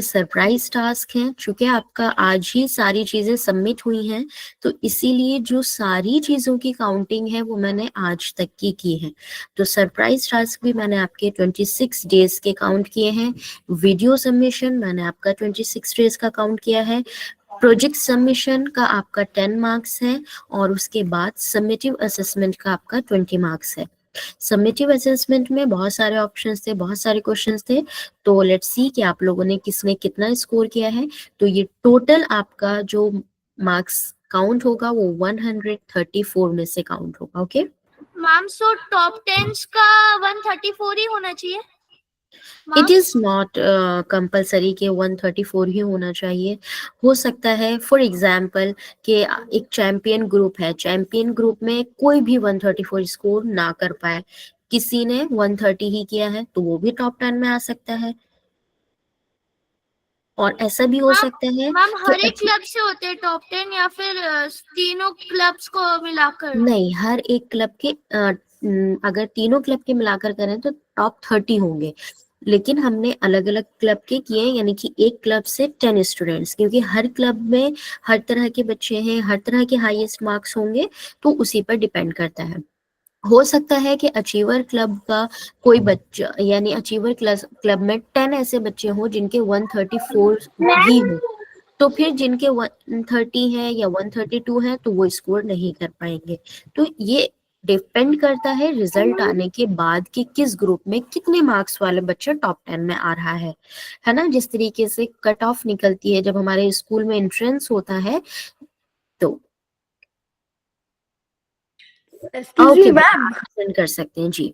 Surprise task है, चूंकि आपका आज ही सारी चीजें सबमिट हुई हैं तो इसीलिए जो सारी चीजों की काउंटिंग है वो मैंने आज तक की है। तो सरप्राइज टास्क भी मैंने आपके 26 डेज के काउंट किए हैं। वीडियो सबमिशन मैंने आपका 26 डेज का काउंट किया है। प्रोजेक्ट सबमिशन का आपका 10 मार्क्स है और उसके बाद सबमिटिव असेसमेंट का आपका 20 मार्क्स है। सबमिटिव असेसमेंट में बहुत सारे ऑप्शंस थे, बहुत सारे क्वेश्चंस थे, तो लेट्स सी कि आप लोगों ने किसने कितना स्कोर किया है। तो ये टोटल आपका जो मार्क्स काउंट होगा वो 134 में से काउंट होगा। ओके मैम, सो टॉप 10 का 134 ही होना चाहिए? इट इज नॉट कंपल्सरी कि 134 ही होना चाहिए। हो सकता है फॉर एग्जाम्पल कि एक चैंपियन ग्रुप है, चैंपियन ग्रुप में कोई भी 134 स्कोर ना कर पाए, किसी ने 130 ही किया है तो वो भी टॉप 10 में आ सकता है। और ऐसा भी हो सकता है मैम, कि हर एक क्लब से होते हैं टॉप 10 या फिर तीनों क्लब्स को मिलाकर? नहीं, हर एक क्लब के अगर तीनों क्लब के मिलाकर करें तो टॉप 30 होंगे, लेकिन हमने अलग अलग क्लब के किए, यानी कि एक क्लब से 10 स्टूडेंट्स, क्योंकि हर क्लब में हर तरह के बच्चे हैं, हर तरह के हाईएस्ट मार्क्स होंगे, तो उसी पर डिपेंड करता है। हो सकता है कि अचीवर क्लब का कोई बच्चा, यानी अचीवर क्लब में 10 ऐसे बच्चे हों जिनके 134 भी हो, तो फिर जिनके 130 है या 132 है तो वो स्कोर नहीं कर पाएंगे। तो ये डिपेंड करता है रिजल्ट आने के बाद कि किस ग्रुप में कितने मार्क्स वाले बच्चे टॉप 10 में आ रहा है ना। जिस तरीके से कट ऑफ निकलती है जब हमारे स्कूल में एंट्रेंस होता है तो ओके मैम सेंड कर सकते हैं जी।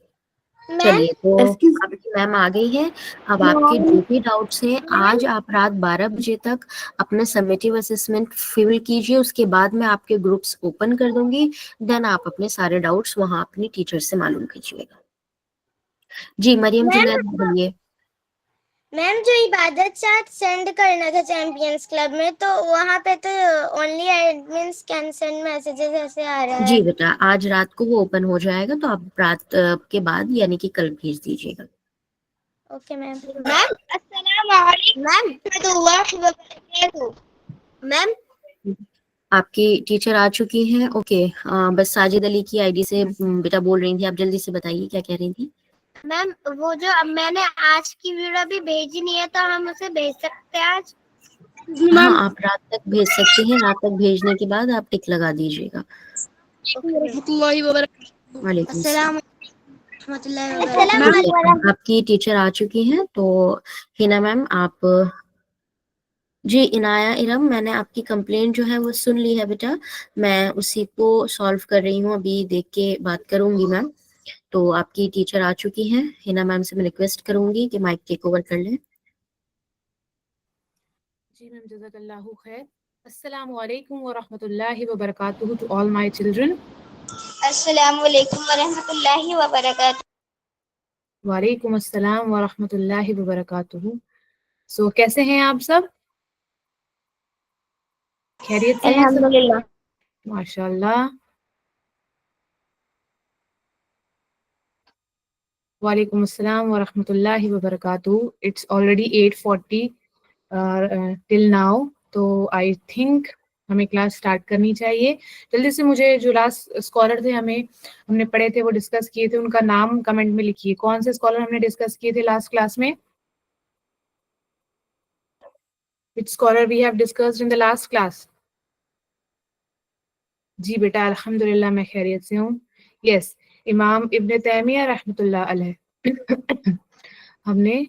चलिए, तो आपकी मैम आ गई है। अब आपके जो भी डाउट्स हैं आज आप रात 12 बजे तक अपना समेटिव असेसमेंट फिल कीजिए, उसके बाद मैं आपके ग्रुप्स ओपन कर दूंगी, देन आप अपने सारे डाउट्स वहां अपनी टीचर से मालूम कीजिएगा। जी मरियम जुनैद बोलिए। मैम, जो इबादत चार्ट सेंड करना था चैंपियंस क्लब में, तो वहाँ पे तो only admins can send messages ऐसे आ रहा है। जी बेटा, आज रात को वो ओपन हो जाएगा, तो आप रात के बाद यानी कि कल भेज दीजिएगा। Okay ma'am. मैम, अस्सलाम वालेकुम। मैम, आपकी टीचर आ चुकी हैं। ओके, बस साजिद अली की आईडी से बेटा बोल रही थी, आप जल्दी से बताइए क्या कह रही थी। मैम, वो जो अब मैंने आज की वीडियो भी भेजी नहीं है, तो हम उसे भेज सकते हैं आज? हाँ, आप रात तक भेज सकते हैं, रात तक भेजने के बाद आप टिक लगा दीजिएगा। वालेकुम अस्सलाम अस्सलाम। ठीक है, आपकी टीचर आ चुकी हैं, तो हिना मैम आप जी। इनाया इरम, मैंने आपकी कंप्लेंट जो है वो सुन ली है बेटा, मैं उसी को सॉल्व कर रही हूँ, अभी देख के बात करूंगी मैम। तो आपकी टीचर आ चुकी हैं, हिना मैम से मैं रिक्वेस्ट करूंगी कि माइक टेक ओवर कर लें। जी मैम, जज़ाकल्लाहु खैर। अस्सलामु अलैकुम व रहमतुल्लाहि व बरकातुहू टू ऑल माय चिल्ड्रन। अस्सलाम वालेकुम व रहमतुल्लाहि व बरकातुहू। वालेकुम अस्सलाम व रहमतुल्लाहि व बरकातुहू। सो कैसे हैं आप सब? खैरियत से हैं सब? अल्हम्दुलिल्लाह। माशाल्लाह। वालेकुम अस्सलाम व रहमतुल्लाहि व बरकातुहू। इट्स ऑलरेडी 8:40 टिल नाउ, तो आई थिंक हमें क्लास स्टार्ट करनी चाहिए। जल्दी से मुझे जो लास्ट स्कॉलर थे हमने पढ़े थे, वो डिस्कस किए थे, उनका नाम कमेंट में लिखिए। कौन से स्कॉलर हमने डिस्कस किए थे लास्ट क्लास में? Which scholar we have discussed in the last class? जी बेटा, अल्हम्दुलिल्लाह मैं खैरियत से हूँ। यस, इमाम इब्न तैमिया रहमतुल्लाह अलैह हमने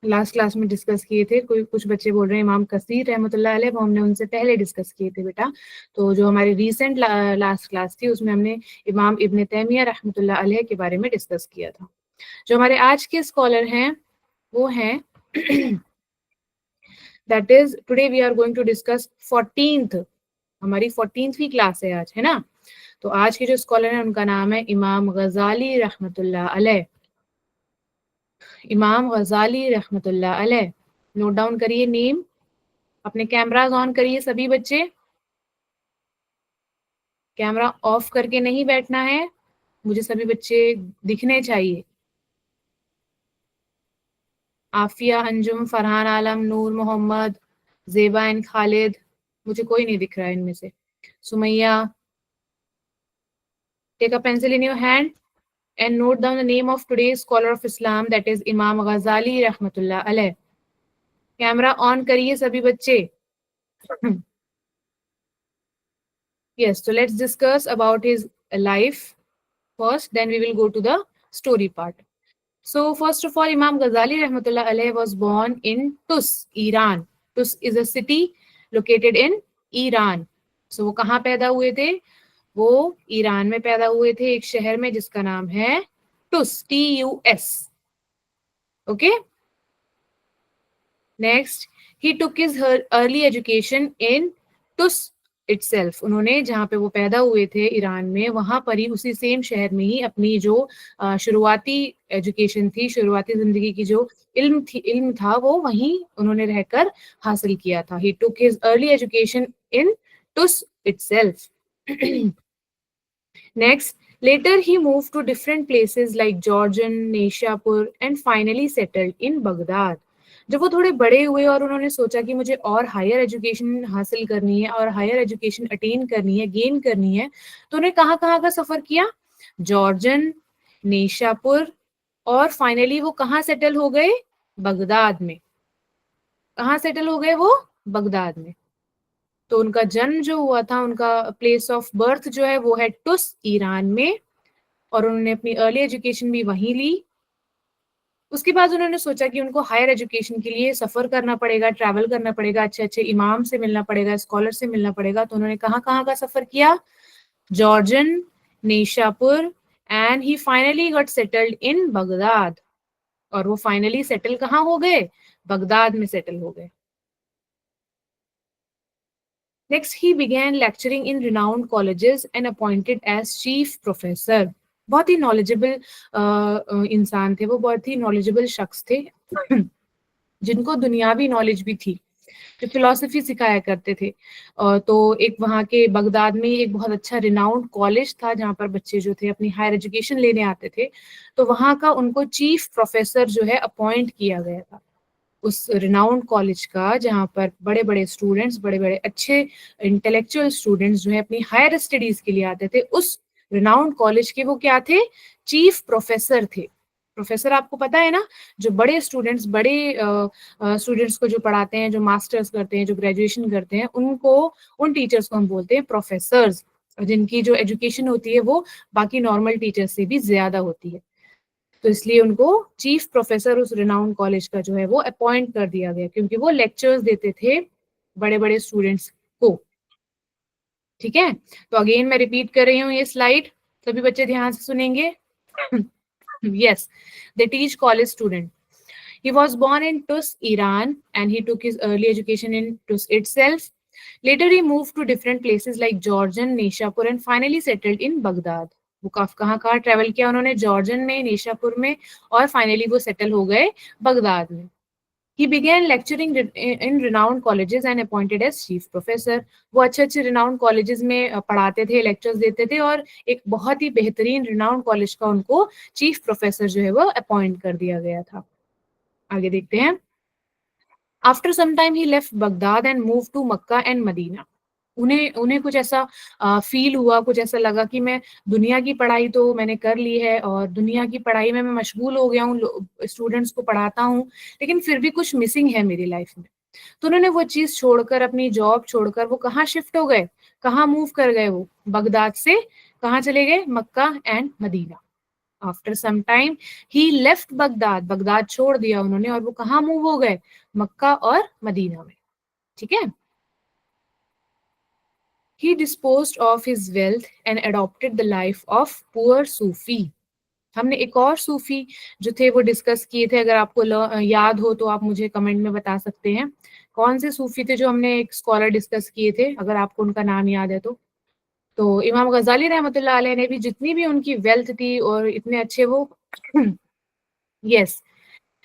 लास्ट क्लास में डिस्कस किए थे। कुछ बच्चे बोल रहे हैं इमाम कसीर रहमतुल्लाह अलैह, वो हमने उनसे पहले डिस्कस किए थे बेटा। तो जो हमारी रीसेंट लास्ट क्लास थी उसमें हमने इमाम इब्न तैमिया रहमतुल्लाह अलैह के बारे में डिस्कस किया था। जो हमारे आज के स्कॉलर हैं वो हैं that is today we are going to discuss 14th, हमारी 14वीं क्लास है आज, है ना। तो आज के जो स्कॉलर हैं उनका नाम है इमाम गजाली रहमतुल्लाह अलैह। इमाम गजाली रहमतुल्लाह अलैह, नोट डाउन करिए नेम। अपने कैमरास ऑन करिए सभी बच्चे, कैमरा ऑफ करके नहीं बैठना है, मुझे सभी बच्चे दिखने चाहिए। आफिया, अंजुम, फरहान आलम, नूर मोहम्मद, जेबा एंड खालिद, मुझे कोई नहीं दिख रहा है इनमें से। Sumaiya, take a pencil in your hand and note down the name of today's scholar of Islam, that is Imam Ghazali rahmatullah alayh. Camera on करिए सभी बच्चे। Yes, so let's discuss about his life first, then we will go to the story part. So first of all, Imam Ghazali rahmatullah alayh was born in Tus, Iran. Tus is a city located in Iran. So वो कहाँ पैदा हुए थे? वो Iran में पैदा हुए थे, एक शहर में जिसका नाम है टुस, TUS. Okay. Next, he took his early education in Tus itself. उन्होंने जहाँ पे वो पैदा हुए थे ईरान में, वहां पर ही उसी सेम शहर में ही अपनी जो शुरुआती एजुकेशन थी, शुरुआती जिंदगी की जो इल्म था वो वहीं उन्होंने रहकर हासिल किया था. He took his early education in Tus itself. Next, later he moved to different places like Jordan, Nishapur and finally settled in Baghdad. जब वो थोड़े बड़े हुए और उन्होंने सोचा कि मुझे और हायर एजुकेशन हासिल करनी है और हायर एजुकेशन अटेन करनी है, गेन करनी है, तो उन्हें कहाँ कहाँ का सफर किया? जॉर्जन, नेशापुर और फाइनली वो कहाँ सेटल हो गए? बगदाद में. कहाँ सेटल हो गए वो? बगदाद में. तो उनका जन्म जो हुआ था, उनका प्लेस ऑफ बर्थ जो है वो है टुस, ईरान में, और उन्होंने अपनी अर्ली एजुकेशन भी वहीं ली. उसके बाद उन्होंने सोचा कि उनको हायर एजुकेशन के लिए सफर करना पड़ेगा, ट्रैवल करना पड़ेगा, अच्छे अच्छे इमाम से मिलना पड़ेगा, स्कॉलर से मिलना पड़ेगा. तो उन्होंने कहाँ कहाँ का सफर किया? Jurjan, Nishapur and he finally got settled in Baghdad. और वो फाइनली सेटल कहाँ हो गए? बगदाद में सेटल हो गए. Next, he began lecturing in renowned colleges and appointed as chief professor. बहुत ही नॉलेजेबल इंसान थे वो, बहुत ही नॉलेजेबल शख्स थे जिनको दुनियावी नॉलेज भी थी, जो फिलॉसफी सिखाया करते थे. तो एक वहाँ के बगदाद में एक बहुत अच्छा रिनाउंड कॉलेज था जहाँ पर बच्चे जो थे अपनी हायर एजुकेशन लेने आते थे. तो वहाँ का उनको चीफ प्रोफेसर जो है अपॉइंट किया गया था, उस रिनाउंड कॉलेज का, जहाँ पर बड़े बड़े स्टूडेंट्स, बड़े बड़े अच्छे इंटेलेक्चुअल स्टूडेंट्स जो है अपनी हायर स्टडीज के लिए आते थे. उस रिनाउंड कॉलेज के वो क्या थे? चीफ प्रोफेसर थे. प्रोफेसर आपको पता है ना, जो बड़े स्टूडेंट्स, बड़े स्टूडेंट्स को जो पढ़ाते हैं, जो मास्टर्स करते हैं, जो ग्रेजुएशन करते हैं, उनको, उन टीचर्स को हम बोलते हैं प्रोफेसर्स, जिनकी जो एजुकेशन होती है वो बाकी नॉर्मल टीचर्स से भी ज्यादा होती है. तो इसलिए उनको चीफ प्रोफेसर उस रिनाउंड कॉलेज का जो है वो अपॉइंट कर दिया गया, क्योंकि वो लेक्चर्स देते थे बड़े बड़े स्टूडेंट्स को. ठीक है, तो अगेन मैं रिपीट कर रही हूँ ये स्लाइड, सभी बच्चे ध्यान से सुनेंगे. Yes, they teach college student. He was born in Tus, Iran, and he took his early education in Tus itself. Later he moved to different places like Jordan, Nishapur, and finally settled in Baghdad. वो कहाँ कहाँ travel किया उन्होंने? जॉर्जन में, नेशापुर में, और finally वो settle हो गए बगदाद में. He began lecturing in renowned colleges and appointed as chief professor. वो अच्छे अच्छे renowned colleges में पढ़ाते थे, lectures देते थे, और एक बहुत ही बेहतरीन renowned college का उनको chief professor जो है वो appoint कर दिया गया था. आगे देखते हैं. After some time he left Baghdad and moved to Makkah and Medina. उन्हें कुछ ऐसा फील हुआ, कुछ ऐसा लगा कि मैं दुनिया की पढ़ाई तो मैंने कर ली है और दुनिया की पढ़ाई में मैं मशगूल हो गया हूँ, स्टूडेंट्स को पढ़ाता हूँ, लेकिन फिर भी कुछ मिसिंग है मेरी लाइफ में. तो उन्होंने वो चीज छोड़कर, अपनी जॉब छोड़कर, वो कहाँ शिफ्ट हो गए? कहाँ मूव कर गए? वो बगदाद से कहाँ चले गए? Mecca and Medina. After some time he left Baghdad, Baghdad छोड़ दिया उन्होंने, और वो कहाँ मूव हो गए? मक्का और मदीना में. ठीक है. He disposed of his wealth and adopted the life of poor Sufi. हमने एक और सूफी जो थे वो डिस्कस किए थे, अगर आपको याद हो तो आप मुझे कमेंट में बता सकते हैं कौन से सूफी थे जो हमने एक स्कॉलर डिस्कस किए थे, अगर आपको उनका नाम याद है तो. तो इमाम गजाली रहमतुल्लाह अलैह ने भी जितनी भी उनकी वेल्थ थी और इतने अच्छे वो यस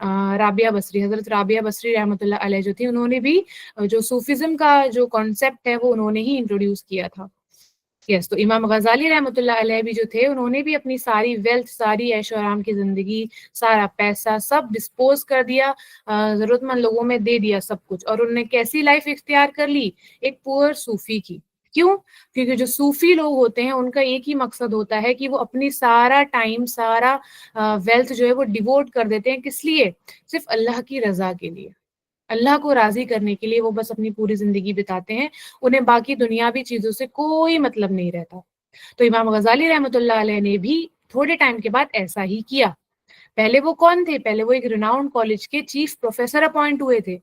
राबिया बसरी, हजरत राबिया बसरी रहमतुल्लाह अलैह जो थी, उन्होंने भी जो सूफिज्म का जो कॉन्सेप्ट है वो उन्होंने ही इंट्रोड्यूस किया था. यस, तो इमाम गजाली रहमतुल्लाह अलैह भी जो थे, उन्होंने भी अपनी सारी वेल्थ, सारी ऐशो आराम की जिंदगी, सारा पैसा सब डिस्पोज कर दिया, जरूरतमंद लोगों में दे दिया सब कुछ। और उन्होंने कैसी लाइफ इख्तियार कर ली? एक पुअर सूफी की। क्यों? क्योंकि जो सूफी लोग होते हैं उनका एक ही मकसद होता है कि वो अपनी सारा टाइम, सारा वेल्थ जो है वो डिवोट कर देते हैं। किस लिए? सिर्फ अल्लाह की रजा के लिए, अल्लाह को राजी करने के लिए वो बस अपनी पूरी जिंदगी बिताते हैं। उन्हें बाकी दुनियावी चीजों से कोई मतलब नहीं रहता। तो इमाम गजाली रहमतुल्लाह अलैह ने भी थोड़े टाइम के बाद ऐसा ही किया। पहले वो कौन थे? पहले वो एक रिनाउंड कॉलेज के चीफ प्रोफेसर अपॉइंट हुए थे,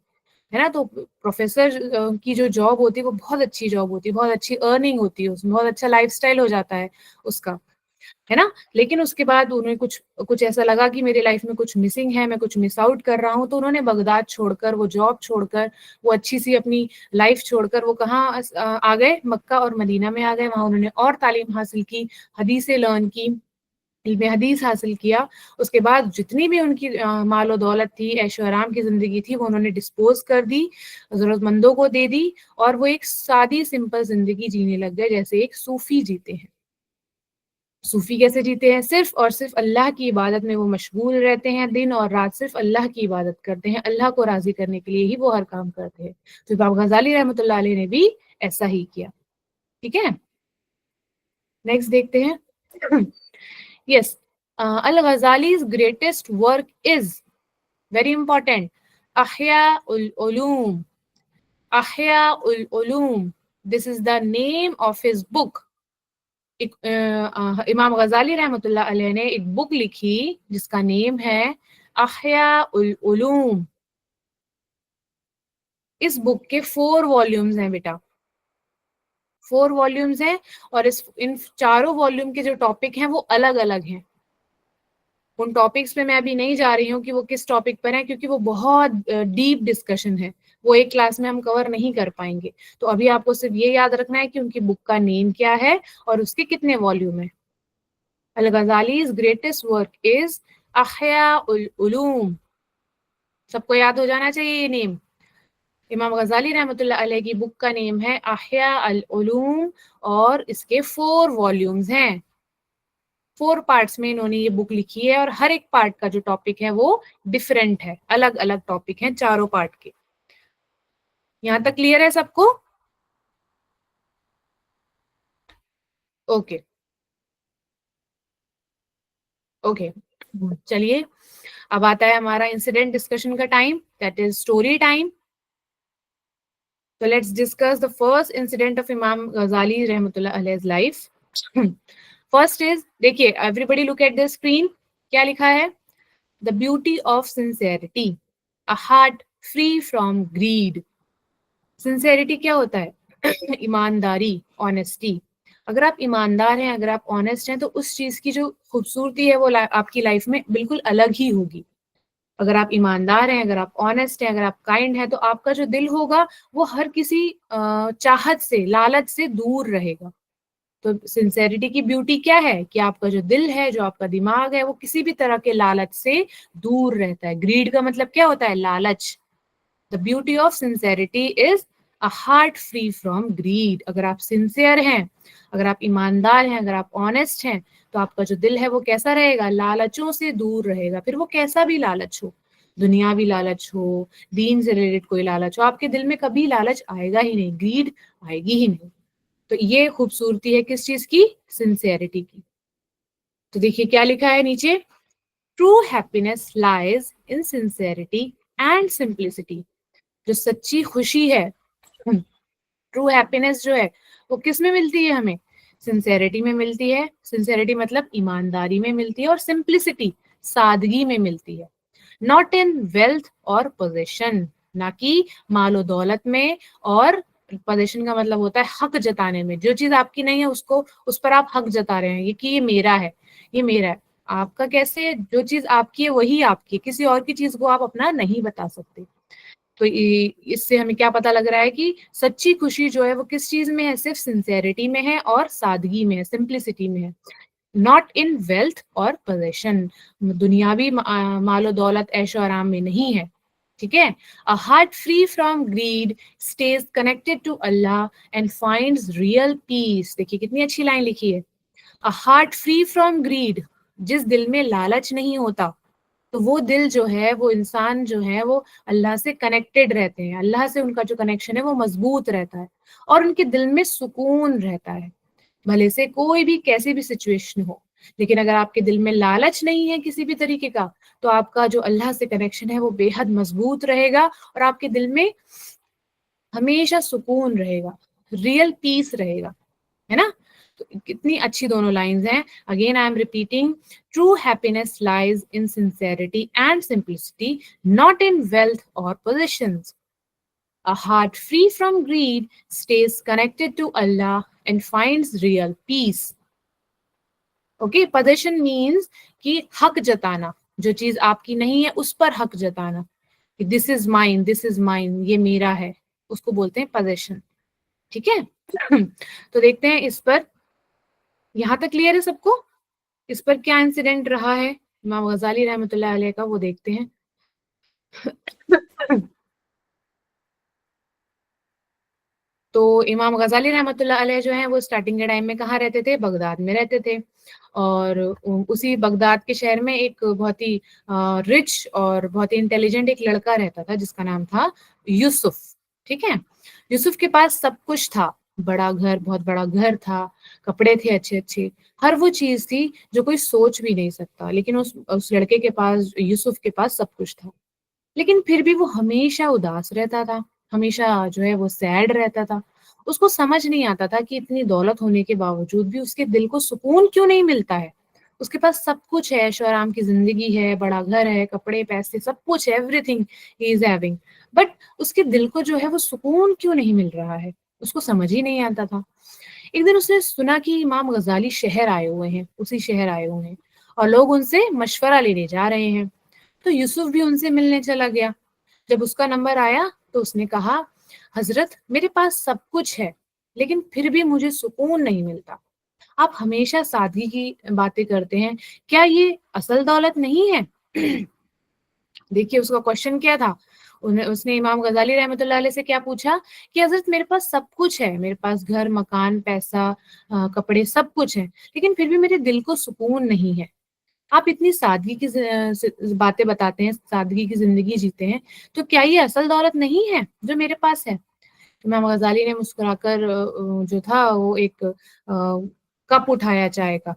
है ना। तो प्रोफेसर की जो जॉब होती है वो बहुत अच्छी जॉब होती है, बहुत अच्छी अर्निंग होती है, उसमें बहुत अच्छा लाइफस्टाइल हो जाता है उसका, है ना। लेकिन उसके बाद उन्हें कुछ कुछ ऐसा लगा कि मेरी लाइफ में कुछ मिसिंग है, मैं कुछ मिस आउट कर रहा हूँ। तो उन्होंने बगदाद छोड़कर, वो जॉब छोड़कर, वो अच्छी सी अपनी लाइफ छोड़कर वो कहाँ आ गए? मक्का और मदीना में आ गए। वहां उन्होंने और तालीम हासिल की, हदीसें लर्न की, इल्म हदीस हासिल किया। उसके बाद जितनी भी उनकी मालो दौलत थी, ऐशो आराम की जिंदगी थी, वो उन्होंने डिस्पोज कर दी, जरूरतमंदों को दे दी, और वो एक सादी सिंपल जिंदगी जीने लग गए, जैसे एक सूफी जीते हैं। सूफी कैसे जीते हैं? सिर्फ और सिर्फ अल्लाह की इबादत में वो मशगूल रहते हैं, दिन और रात सिर्फ अल्लाह की इबादत करते हैं, अल्लाह को राजी करने के लिए ही वो हर काम करते हैं। तो इमाम गजाली रहमतुल्लाह अलैह ने भी ऐसा ही किया। ठीक है, नेक्स्ट देखते हैं। Yes, Al Ghazali's greatest work is, very important, Ihya ul Ulum. Ihya ul Ulum, this is the name of his book. इमाम गजाली रहमतुल्लाह अलैह ने एक बुक लिखी जिसका नेम है अहया उल उलूम। इस बुक के 4 वॉल्यूम्स हैं बेटा, 4 वॉल्यूम्स हैं, और इन चारों वॉल्यूम के जो टॉपिक हैं वो अलग अलग हैं। उन टॉपिक्स पे मैं अभी नहीं जा रही हूँ कि वो किस टॉपिक पर है, क्योंकि वो बहुत डीप डिस्कशन है, वो एक क्लास में हम कवर नहीं कर पाएंगे। तो अभी आपको सिर्फ ये याद रखना है कि उनकी बुक का नेम क्या है और उसके कितने वॉल्यूम है। अल Ghazali's greatest work is अहया ul Uloom. सबको याद हो जाना चाहिए ये नेम। इमाम गजाली रहमतुल्लाह अलैह की बुक का नेम है अहया अल उलूम, और इसके 4 वॉल्यूम्स हैं। 4 पार्ट्स में इन्होंने ये बुक लिखी है, और हर एक पार्ट का जो टॉपिक है वो डिफरेंट है, अलग अलग टॉपिक हैं चारों पार्ट के। यहां तक क्लियर है सबको? ओके ओके, चलिए अब आता है हमारा इंसिडेंट डिस्कशन का time, that is story time. So let's discuss the first incident of Imam Ghazali रहमतुल्लाह अलैहि's life. First is, देखिए everybody look at the screen, क्या लिखा है? The beauty of sincerity, a heart free from greed. Sincerity क्या होता है? ईमानदारी, honesty. अगर आप ईमानदार हैं, अगर आप ऑनेस्ट हैं, तो उस चीज की जो खूबसूरती है वो आपकी लाइफ में बिल्कुल अलग ही होगी। अगर आप ईमानदार हैं, अगर आप ऑनेस्ट हैं, अगर आप काइंड हैं, तो आपका जो दिल होगा वो हर किसी चाहत से, लालच से दूर रहेगा। तो सिंसेरिटी की ब्यूटी क्या है? कि आपका जो दिल है, जो आपका दिमाग है, वो किसी भी तरह के लालच से दूर रहता है। ग्रीड का मतलब क्या होता है? लालच। The beauty of sincerity is a heart free from greed. अगर आप सिंसियर हैं, अगर आप ईमानदार हैं, अगर आप ऑनेस्ट हैं, तो आपका जो दिल है वो कैसा रहेगा? लालचों से दूर रहेगा। फिर वो कैसा भी लालच हो, दुनियावी लालच हो, दीन से रिलेटेड कोई लालच हो, आपके दिल में कभी लालच आएगा ही नहीं, ग्रीड आएगी ही नहीं। तो ये खूबसूरती है किस चीज की? सिंसियरिटी की। तो देखिए क्या लिखा है नीचे, true happiness lies in sincerity and simplicity. जो सच्ची खुशी है, ट्रू हैप्पीनेस जो है वो किस में मिलती है? हमें सिंसेरिटी में मिलती है। सिंसेरिटी मतलब ईमानदारी में मिलती है, और सिंप्लिसिटी सादगी में मिलती है। नॉट इन वेल्थ और पोजेशन, ना कि मालो दौलत में, और पोजेशन का मतलब होता है हक जताने में। जो चीज आपकी नहीं है उसको, उस पर आप हक जता रहे हैं, ये कि ये मेरा है, ये मेरा है। आपका कैसे? जो चीज आपकी है वही आपकी है, किसी और की चीज को आप अपना नहीं बता सकते। तो इससे हमें क्या पता लग रहा है कि सच्ची खुशी जो है वो किस चीज में है? सिर्फ सिंसेरिटी में है और सादगी में है, सिंप्लिसिटी में है। नॉट इन वेल्थ और पोजेशन, दुनियावी मालो दौलत ऐशो आराम में नहीं है। ठीक है, a heart free from greed stage connected to Allah and finds real peace. देखिए कितनी अच्छी लाइन लिखी है, a heart free from greed, जिस दिल में लालच नहीं होता, तो वो दिल जो है, वो इंसान जो है, वो अल्लाह से कनेक्टेड रहते हैं, अल्लाह से उनका जो कनेक्शन है वो मजबूत रहता है और उनके दिल में सुकून रहता है, भले से कोई भी कैसी भी सिचुएशन हो। लेकिन अगर आपके दिल में लालच नहीं है किसी भी तरीके का, तो आपका जो अल्लाह से कनेक्शन है वो बेहद मजबूत रहेगा और आपके दिल में हमेशा सुकून रहेगा, रियल पीस रहेगा, है ना। तो कितनी अच्छी दोनों लाइंस हैं। Again I am repeating, true happiness lies in sincerity and simplicity, not in wealth और positions. A heart free from greed stays connected to Allah and finds real peace. Okay, possession means कि हक जताना, जो चीज आपकी नहीं है उस पर हक जताना, कि this is mine, this is mine, ये मेरा है, उसको बोलते हैं possession। ठीक है। तो देखते हैं इस पर, यहाँ तक क्लियर है सबको, इस पर क्या इंसिडेंट रहा है इमाम गजाली रहमतुल्लाह अलैह का, वो देखते हैं। तो इमाम गजाली रहमतुल्लाह अलैह जो है वो स्टार्टिंग के टाइम में कहाँ रहते थे, बगदाद में रहते थे। और उसी बगदाद के शहर में एक बहुत ही रिच और बहुत ही इंटेलिजेंट एक लड़का रहता था जिसका नाम था यूसुफ। ठीक है, यूसुफ के पास सब कुछ था, बड़ा घर, बहुत बड़ा घर था, कपड़े थे अच्छे अच्छे, हर वो चीज थी जो कोई सोच भी नहीं सकता। लेकिन उस लड़के के पास, यूसुफ के पास सब कुछ था, लेकिन फिर भी वो हमेशा उदास रहता था, हमेशा जो है वो सैड रहता था। उसको समझ नहीं आता था कि इतनी दौलत होने के बावजूद भी उसके दिल को सुकून क्यों नहीं मिलता है। उसके पास सब कुछ है, ऐशो आराम की जिंदगी है, बड़ा घर है, कपड़े पैसे सब कुछ है, everything he is having, but उसके दिल को जो है वो सुकून क्यों नहीं मिल रहा है, उसको समझ ही नहीं आता था। एक दिन उसने सुना कि इमाम गजाली शहर आए हुए हैं, उसी शहर आए हुए हैं, और लोग उनसे मशवरा लेने जा रहे हैं। तो यूसुफ भी उनसे मिलने चला गया। जब उसका नंबर आया तो उसने कहा, हजरत मेरे पास सब कुछ है लेकिन फिर भी मुझे सुकून नहीं मिलता। आप हमेशा सादगी की बातें करते हैं, क्या ये असल दौलत नहीं है? देखिए उसका क्वेश्चन क्या था, उसने इमाम गजाली रहमतुल्लाह अलैह से क्या पूछा कि हजरत मेरे पास सब कुछ है, मेरे पास घर, मकान, पैसा, कपड़े सब कुछ है, लेकिन फिर भी मेरे दिल को सुकून नहीं है। आप इतनी सादगी की बातें बताते हैं, सादगी की जिंदगी जीते हैं, तो क्या ये असल दौलत नहीं है जो मेरे पास है? इमाम गजाली ने मुस्कुराकर जो था वो एक कप उठाया चाय का,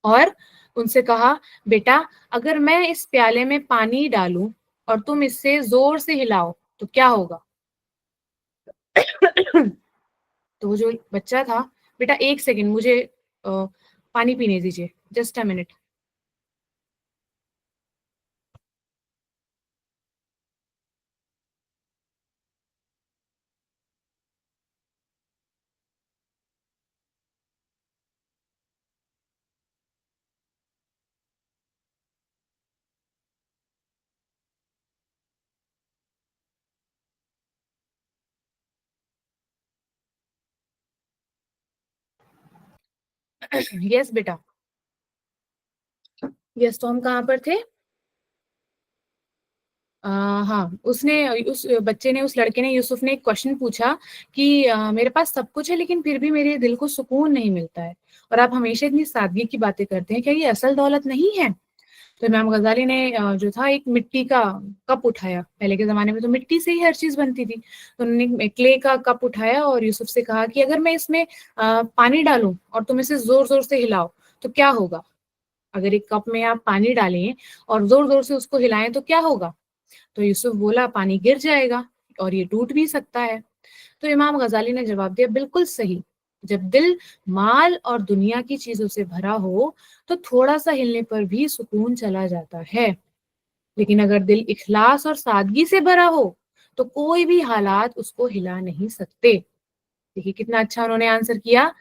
और उनसे कहा, बेटा अगर मैं इस प्याले में पानी डालूं और तुम इससे जोर से हिलाओ तो क्या होगा? तो वो जो बच्चा था, बेटा एक सेकंड मुझे पानी पीने दीजिए, जस्ट अ मिनट। यस बेटा, यस, तो हम कहाँ पर थे? हाँ, उसने, उस बच्चे ने, उस लड़के ने, यूसुफ ने एक क्वेश्चन पूछा कि मेरे पास सब कुछ है लेकिन फिर भी मेरे दिल को सुकून नहीं मिलता है, और आप हमेशा इतनी सादगी की बातें करते हैं, क्या ये असल दौलत नहीं है? तो इमाम गजाली ने जो था एक मिट्टी का कप उठाया, पहले के जमाने में तो मिट्टी से ही हर चीज बनती थी, तो उन्होंने क्ले का कप उठाया और यूसुफ से कहा कि अगर मैं इसमें पानी डालूं और तुम इसे जोर जोर से हिलाओ तो क्या होगा? अगर एक कप में आप पानी डालें और जोर जोर से उसको हिलाएं तो क्या होगा? तो यूसुफ बोला, पानी गिर जाएगा और ये टूट भी सकता है। तो इमाम गजाली ने जवाब दिया, बिल्कुल सही, जब दिल माल और दुनिया की चीजों से भरा हो तो थोड़ा सा हिलने पर भी सुकून चला जाता है, लेकिन अगर दिल इखलास और सादगी से भरा हो तो कोई भी हालात उसको हिला नहीं सकते। देखिए कितना अच्छा उन्होंने आंसर किया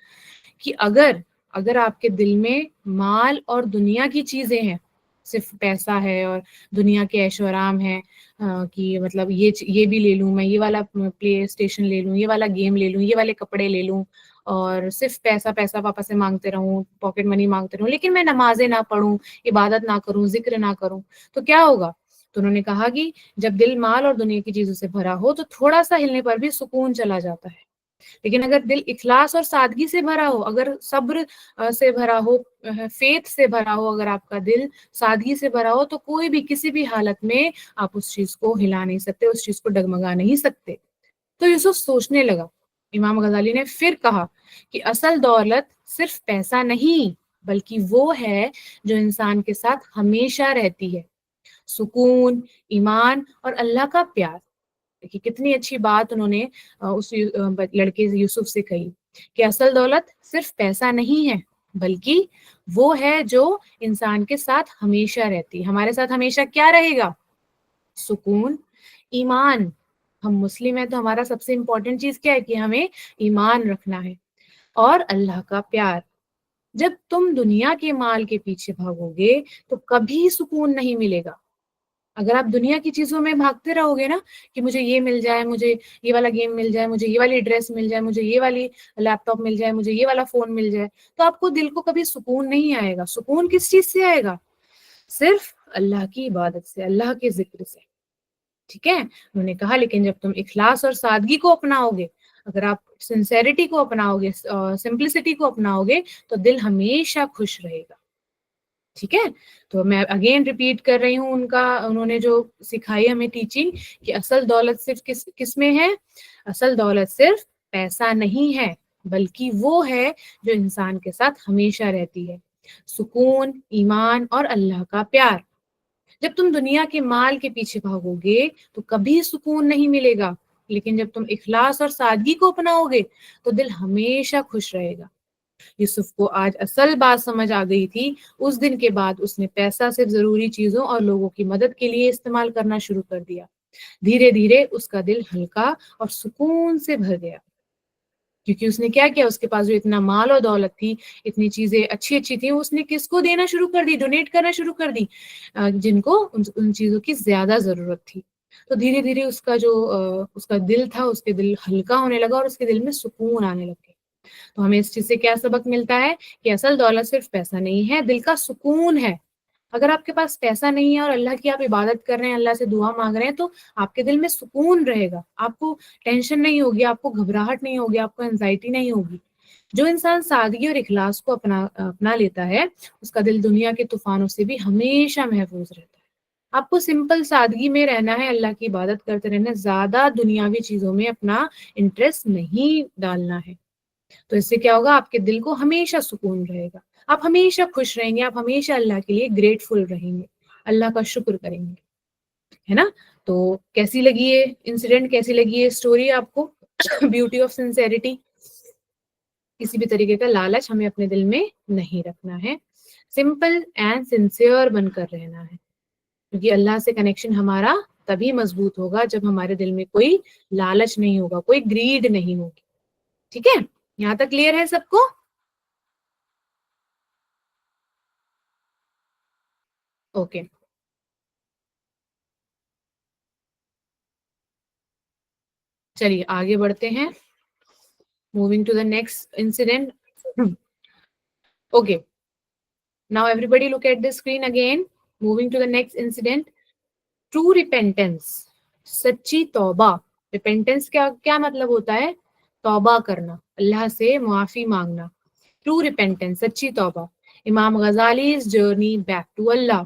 कि अगर अगर आपके दिल में माल और दुनिया की चीजें हैं, सिर्फ पैसा है और दुनिया के ऐशो आराम है, कि मतलब ये भी ले लूं मैं, ये वाला प्ले स्टेशन ले लूं, ये वाला गेम ले लूं, ये वाले कपड़े ले लूं, और सिर्फ पैसा पैसा पापा से मांगते रहूं, पॉकेट मनी मांगते रहूं, लेकिन मैं नमाजें ना पढ़ूं, इबादत ना करूं, जिक्र ना करूं, तो क्या होगा? तो उन्होंने कहा कि जब दिल माल और दुनिया की चीजों से भरा हो तो थोड़ा सा हिलने पर भी सुकून चला जाता है, लेकिन अगर दिल इखलास और सादगी से भरा हो, अगर सब्र से भरा हो, फेथ से भरा हो, अगर आपका दिल सादगी से भरा हो, तो कोई भी किसी भी हालत में आप उस चीज को हिला नहीं सकते, उस चीज को डगमगा नहीं सकते। तो यूसुफ सोचने लगा। इमाम गजाली ने फिर कहा कि असल दौलत सिर्फ पैसा नहीं, बल्कि वो है जो इंसान के साथ हमेशा रहती है, सुकून, ईमान और अल्लाह का प्यार। देखिए कितनी अच्छी बात उन्होंने उस लड़के यूसुफ से कही कि असल दौलत सिर्फ पैसा नहीं है, बल्कि वो है जो इंसान के साथ हमेशा रहती है। हमारे साथ हमेशा क्या रहेगा? सुकून, ईमान। हम मुस्लिम हैं तो हमारा सबसे इंपॉर्टेंट चीज क्या है कि हमें ईमान रखना है, और अल्लाह का प्यार। जब तुम दुनिया के माल के पीछे भागोगे तो कभी सुकून नहीं मिलेगा। अगर आप दुनिया की चीजों में भागते रहोगे ना कि मुझे ये मिल जाए, मुझे ये वाला गेम मिल जाए, मुझे ये वाली ड्रेस मिल जाए, मुझे ये वाली लैपटॉप मिल जाए, मुझे ये वाला फोन मिल जाए, तो आपको दिल को कभी सुकून नहीं आएगा। सुकून किस चीज से आएगा? सिर्फ अल्लाह की इबादत से, अल्लाह के जिक्र से। ठीक है, उन्होंने कहा लेकिन जब तुम इखलास और सादगी को अपनाओगे, अगर आप सिंसेरिटी को अपनाओगे, सिंप्लिसिटी को अपनाओगे, तो दिल हमेशा खुश रहेगा। ठीक है, तो मैं अगेन रिपीट कर रही हूँ उन्होंने जो सिखाई हमें टीचिंग कि असल दौलत सिर्फ किस में है? असल दौलत सिर्फ पैसा नहीं है, बल्कि वो है जो इंसान के साथ हमेशा रहती है, सुकून, ईमान और अल्लाह का प्यार। जब तुम दुनिया के माल के पीछे भागोगे तो कभी सुकून नहीं मिलेगा, लेकिन जब तुम इखलास और सादगी को अपनाओगे तो दिल हमेशा खुश रहेगा। यूसुफ को आज असल बात समझ आ गई थी। उस दिन के बाद उसने पैसा सिर्फ जरूरी चीजों और लोगों की मदद के लिए इस्तेमाल करना शुरू कर दिया। धीरे धीरे उसका दिल हल्का और सुकून से भर गया, क्योंकि उसने क्या किया, उसके पास जो इतना माल और दौलत थी, इतनी चीजें अच्छी अच्छी थी, उसने किसको देना शुरू कर दी? डोनेट करना शुरू कर दी, जिनको उन चीजों की ज्यादा जरूरत थी। तो धीरे धीरे उसका दिल था, उसके दिल हल्का होने लगा और उसके दिल में सुकून आने लग गया। तो हमें इस चीज से क्या सबक मिलता है कि असल दौलत सिर्फ पैसा नहीं है, दिल का सुकून है। अगर आपके पास पैसा नहीं है और अल्लाह की आप इबादत कर रहे हैं, अल्लाह से दुआ मांग रहे हैं, तो आपके दिल में सुकून रहेगा, आपको टेंशन नहीं होगी, आपको घबराहट नहीं होगी, आपको एंजाइटी नहीं होगी। जो इंसान सादगी और इखलास को अपना लेता है, उसका दिल दुनिया के तूफानों से भी हमेशा महफूज रहता है। आपको सिंपल सादगी में रहना है, अल्लाह की इबादत करते रहना, ज्यादा दुनियावी चीजों में अपना इंटरेस्ट नहीं डालना है। तो इससे क्या होगा? आपके दिल को हमेशा सुकून रहेगा, आप हमेशा खुश रहेंगे, आप हमेशा अल्लाह के लिए ग्रेटफुल रहेंगे, अल्लाह का शुक्र करेंगे, है ना? तो कैसी लगी ये इंसिडेंट, कैसी लगी ये स्टोरी आपको? Beauty of sincerity. किसी भी तरीके का लालच हमें अपने दिल में नहीं रखना है, सिंपल एंड सिंसियर बनकर रहना है, क्योंकि अल्लाह से कनेक्शन हमारा तभी मजबूत होगा जब हमारे दिल में कोई लालच नहीं होगा, कोई ग्रीड नहीं होगी। ठीक है, यहाँ तक क्लियर है सबको? ओके, चलिए आगे बढ़ते हैं। Moving to the next incident. Okay, now everybody look at the screen again. Moving to the next incident. True repentance, सच्ची तौबा। रिपेंटेंस क्या क्या मतलब होता है? तौबा करना, अल्लाह से मुआफी मांगना। ट्रू रिपेंटेंस, सच्ची तौबा। इमाम गजाली's जर्नी बैक टू अल्लाह।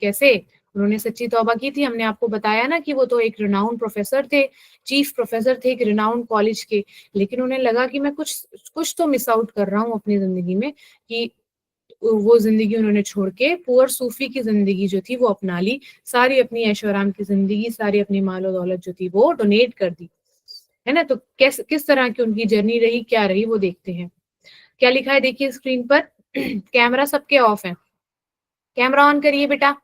कैसे उन्होंने सच्ची तौबा की थी? हमने आपको बताया ना कि वो तो एक रिनाउंड प्रोफेसर थे, चीफ प्रोफेसर थे एक रिनाउंड कॉलेज के, लेकिन उन्हें लगा कि मैं कुछ तो मिस आउट कर रहा हूँ अपनी जिंदगी में, कि वो जिंदगी उन्होंने छोड़ के पुअर सूफी की जिंदगी जो थी वो अपना ली, सारी अपनी ऐशो आराम की जिंदगी, सारी अपनी मालो दौलत जो थी वो डोनेट कर दी, है ना? तो किस तरह की उनकी जर्नी रही, क्या रही, वो देखते हैं। क्या लिखा है देखिए स्क्रीन पर। कैमरा सबके ऑफ है, कैमरा ऑन करिए बेटा।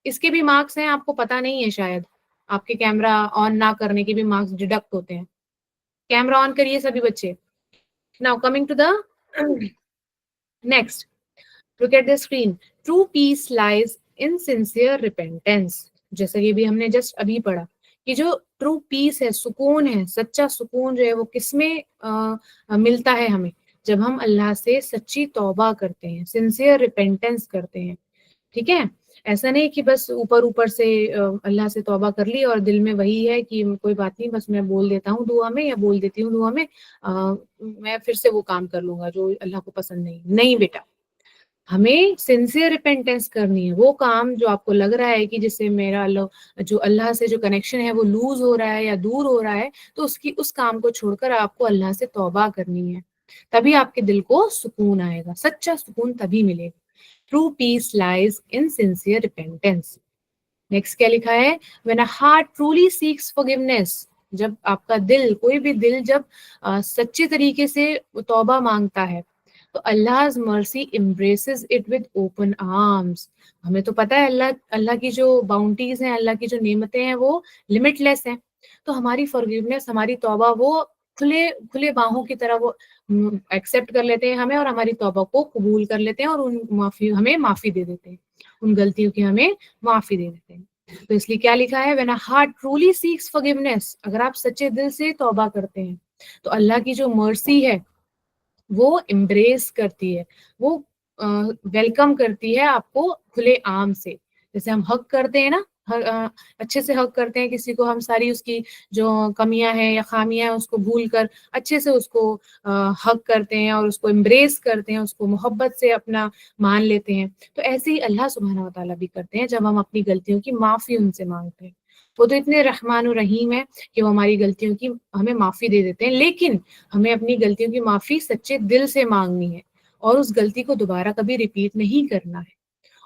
इसके भी मार्क्स हैं, आपको पता नहीं है शायद, आपके कैमरा ऑन ना करने के भी मार्क्स डिडक्ट होते हैं। कैमरा ऑन करिए सभी बच्चे। Now coming to the next, look at the screen. True peace lies in sincere repentance. जैसा ये भी हमने जस्ट अभी पढ़ा कि जो ट्रू पीस है, सुकून है, सच्चा सुकून जो है वो किसमें मिलता है हमें? जब हम अल्लाह से सच्ची तौबा करते हैं, सिंसियर रिपेंटेंस करते हैं। ठीक है, ऐसा नहीं कि बस ऊपर ऊपर से अल्लाह से तौबा कर ली और दिल में वही है कि कोई बात नहीं, बस मैं बोल देता हूँ दुआ में या बोल देती हूँ दुआ में, मैं फिर से वो काम कर लूंगा जो अल्लाह को पसंद नहीं। नहीं बेटा, हमें सिंसियर रिपेंटेंस करनी है। वो काम जो आपको लग रहा है कि जिससे मेरा जो अल्लाह से जो कनेक्शन है वो लूज हो रहा है या दूर हो रहा है, तो उस काम को छोड़कर आपको अल्लाह से तौबा करनी है। तभी आपके दिल को सुकून आएगा, सच्चा सुकून तभी मिलेगा। True peace lies in sincere repentance. Next क्या लिखा है, when a heart truly seeks forgiveness, जब आपका दिल, कोई भी दिल जब सच्चे तरीके से तौबा मांगता है, तो अल्लाह's mercy embraces it with open arms। हमें तो पता है अल्लाह की जो बाउंटीज हैं, अल्लाह की जो नेमतें हैं वो लिमिटलेस हैं। तो हमारी फॉरगिवनेस, हमारी तौबा वो खुले खुले बाहों की तरह वो एक्सेप्ट कर लेते हैं हमें, और हमारी तौबा को कबूल कर लेते हैं और हमें माफी दे देते हैं, उन गलतियों की हमें माफी दे देते हैं। तो इसलिए क्या लिखा है, when a heart truly seeks forgiveness, अगर आप सच्चे दिल से तौबा करते हैं तो अल्लाह की जो मर्सी है वो एम्ब्रेस करती है, वो वेलकम करती है आपको खुले आम से। जैसे हम हक करते हैं ना, अच्छे से हक करते हैं किसी को, हम सारी उसकी जो कमियां हैं या खामियां हैं उसको भूल कर अच्छे से उसको हक करते हैं और उसको एम्ब्रेस करते हैं, उसको मोहब्बत से अपना मान लेते हैं। तो ऐसे ही अल्लाह सुब्हानहू व तआला भी करते हैं जब हम अपनी गलतियों की माफी उनसे मांगते हैं। वो तो इतने रहमान और रहीम है कि वो हमारी गलतियों की हमें माफी दे देते हैं, लेकिन हमें अपनी गलतियों की माफी सच्चे दिल से मांगनी है और उस गलती को दोबारा कभी रिपीट नहीं करना है।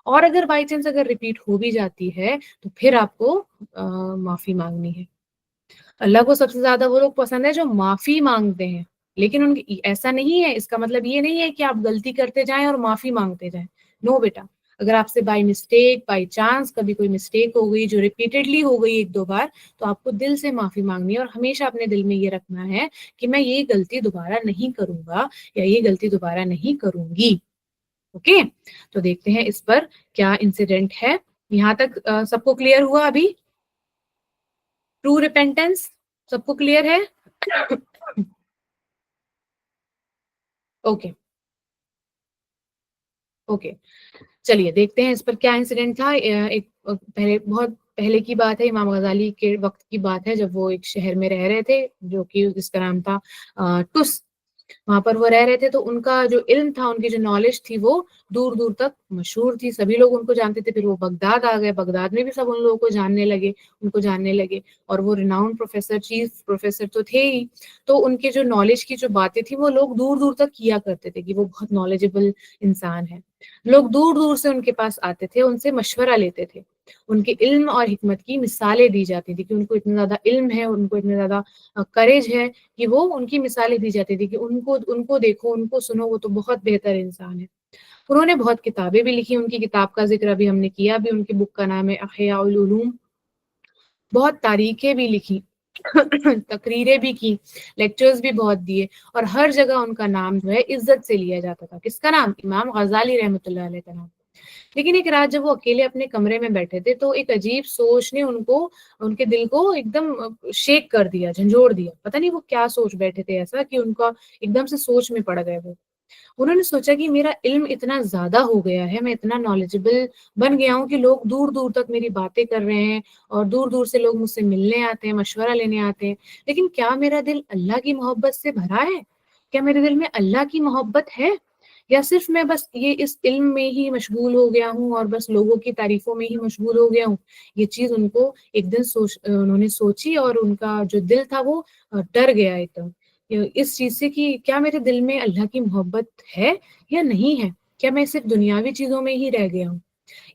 और अगर बाई चांस अगर रिपीट हो भी जाती है तो फिर आपको माफी मांगनी है। अल्लाह को सबसे ज्यादा वो लोग पसंद है जो माफी मांगते हैं, लेकिन उनकी ऐसा नहीं है, इसका मतलब ये नहीं है कि आप गलती करते जाएं और माफी मांगते जाएं। नो बेटा, अगर आपसे बाय मिस्टेक, बाय चांस कभी कोई मिस्टेक हो गई जो रिपीटेडली हो गई एक दो बार, तो आपको दिल से माफी मांगनी है और हमेशा अपने दिल में ये रखना है कि मैं ये गलती दोबारा नहीं करूंगा या ये गलती दोबारा नहीं करूंगी। ओके, तो देखते हैं इस पर क्या इंसिडेंट है। यहाँ तक सबको क्लियर हुआ अभी? ट्रू रिपेंटेंस सबको क्लियर है? ओके ओके, चलिए देखते हैं इस पर क्या इंसिडेंट था। एक बहुत पहले की बात है, इमाम गजाली के वक्त की बात है, जब वो एक शहर में रह रहे थे जो कि जिसका नाम था टुस। वहां पर वो रह रहे थे, तो उनका जो इल्म था, उनकी जो नॉलेज थी वो दूर दूर तक मशहूर थी, सभी लोग उनको जानते थे। फिर वो बगदाद आ गए, बगदाद में भी सब उन लोगों को जानने लगे, उनको जानने लगे, और वो रिनाउंड प्रोफेसर, चीफ प्रोफेसर तो थे ही। तो उनके जो नॉलेज की जो बातें थी वो लोग दूर दूर तक किया करते थे कि वो बहुत नॉलेजेबल इंसान है। लोग दूर दूर से उनके पास आते थे, उनसे मशवरा लेते थे, उनके इल्म और हिकमत की मिसालें दी जाती थी कि उनको इतना ज्यादा इल्म है, उनको इतना ज्यादा करेज है कि वो उनकी मिसालें दी जाती थी कि उनको उनको देखो, उनको सुनो, वो तो बहुत बेहतर इंसान है। उन्होंने बहुत किताबें भी लिखी, उनकी किताब का जिक्र अभी हमने किया भी, उनकी बुक का नाम है अहयाउल उलूम। बहुत तारीखें भी लिखी, तकरीरें भी की, लेक्चर्स भी बहुत दिए, और हर जगह उनका नाम जो है इज्जत से लिया जाता था। किसका नाम? इमाम गजाली रहमतुल्लाह अलैह का नाम। लेकिन एक रात जब वो अकेले अपने कमरे में बैठे थे, तो एक अजीब सोच ने उनको, उनके दिल को एकदम शेक कर दिया, झंझोड़ दिया। पता नहीं वो क्या सोच बैठे थे ऐसा कि उनका एकदम से सोच में पड़ गए वो। उन्होंने सोचा कि मेरा इल्म इतना ज्यादा हो गया है, मैं इतना नॉलेजेबल बन गया हूँ कि लोग दूर दूर तक मेरी बातें कर रहे हैं और दूर दूर से लोग मुझसे मिलने आते हैं, मशवरा लेने आते हैं, लेकिन क्या मेरा दिल अल्लाह की मोहब्बत से भरा है? क्या मेरे दिल में अल्लाह की मोहब्बत है, या सिर्फ मैं बस ये इस इल्म में ही मशगूल हो गया हूँ और बस लोगों की तारीफों में ही मशगूल हो गया हूँ? ये चीज उनको एक दिन उन्होंने सोची, और उनका जो दिल था वो डर गया एकदम इस चीज से कि क्या मेरे दिल में अल्लाह की मोहब्बत है या नहीं है, क्या मैं सिर्फ दुनियावी चीजों में ही रह गया हूँ?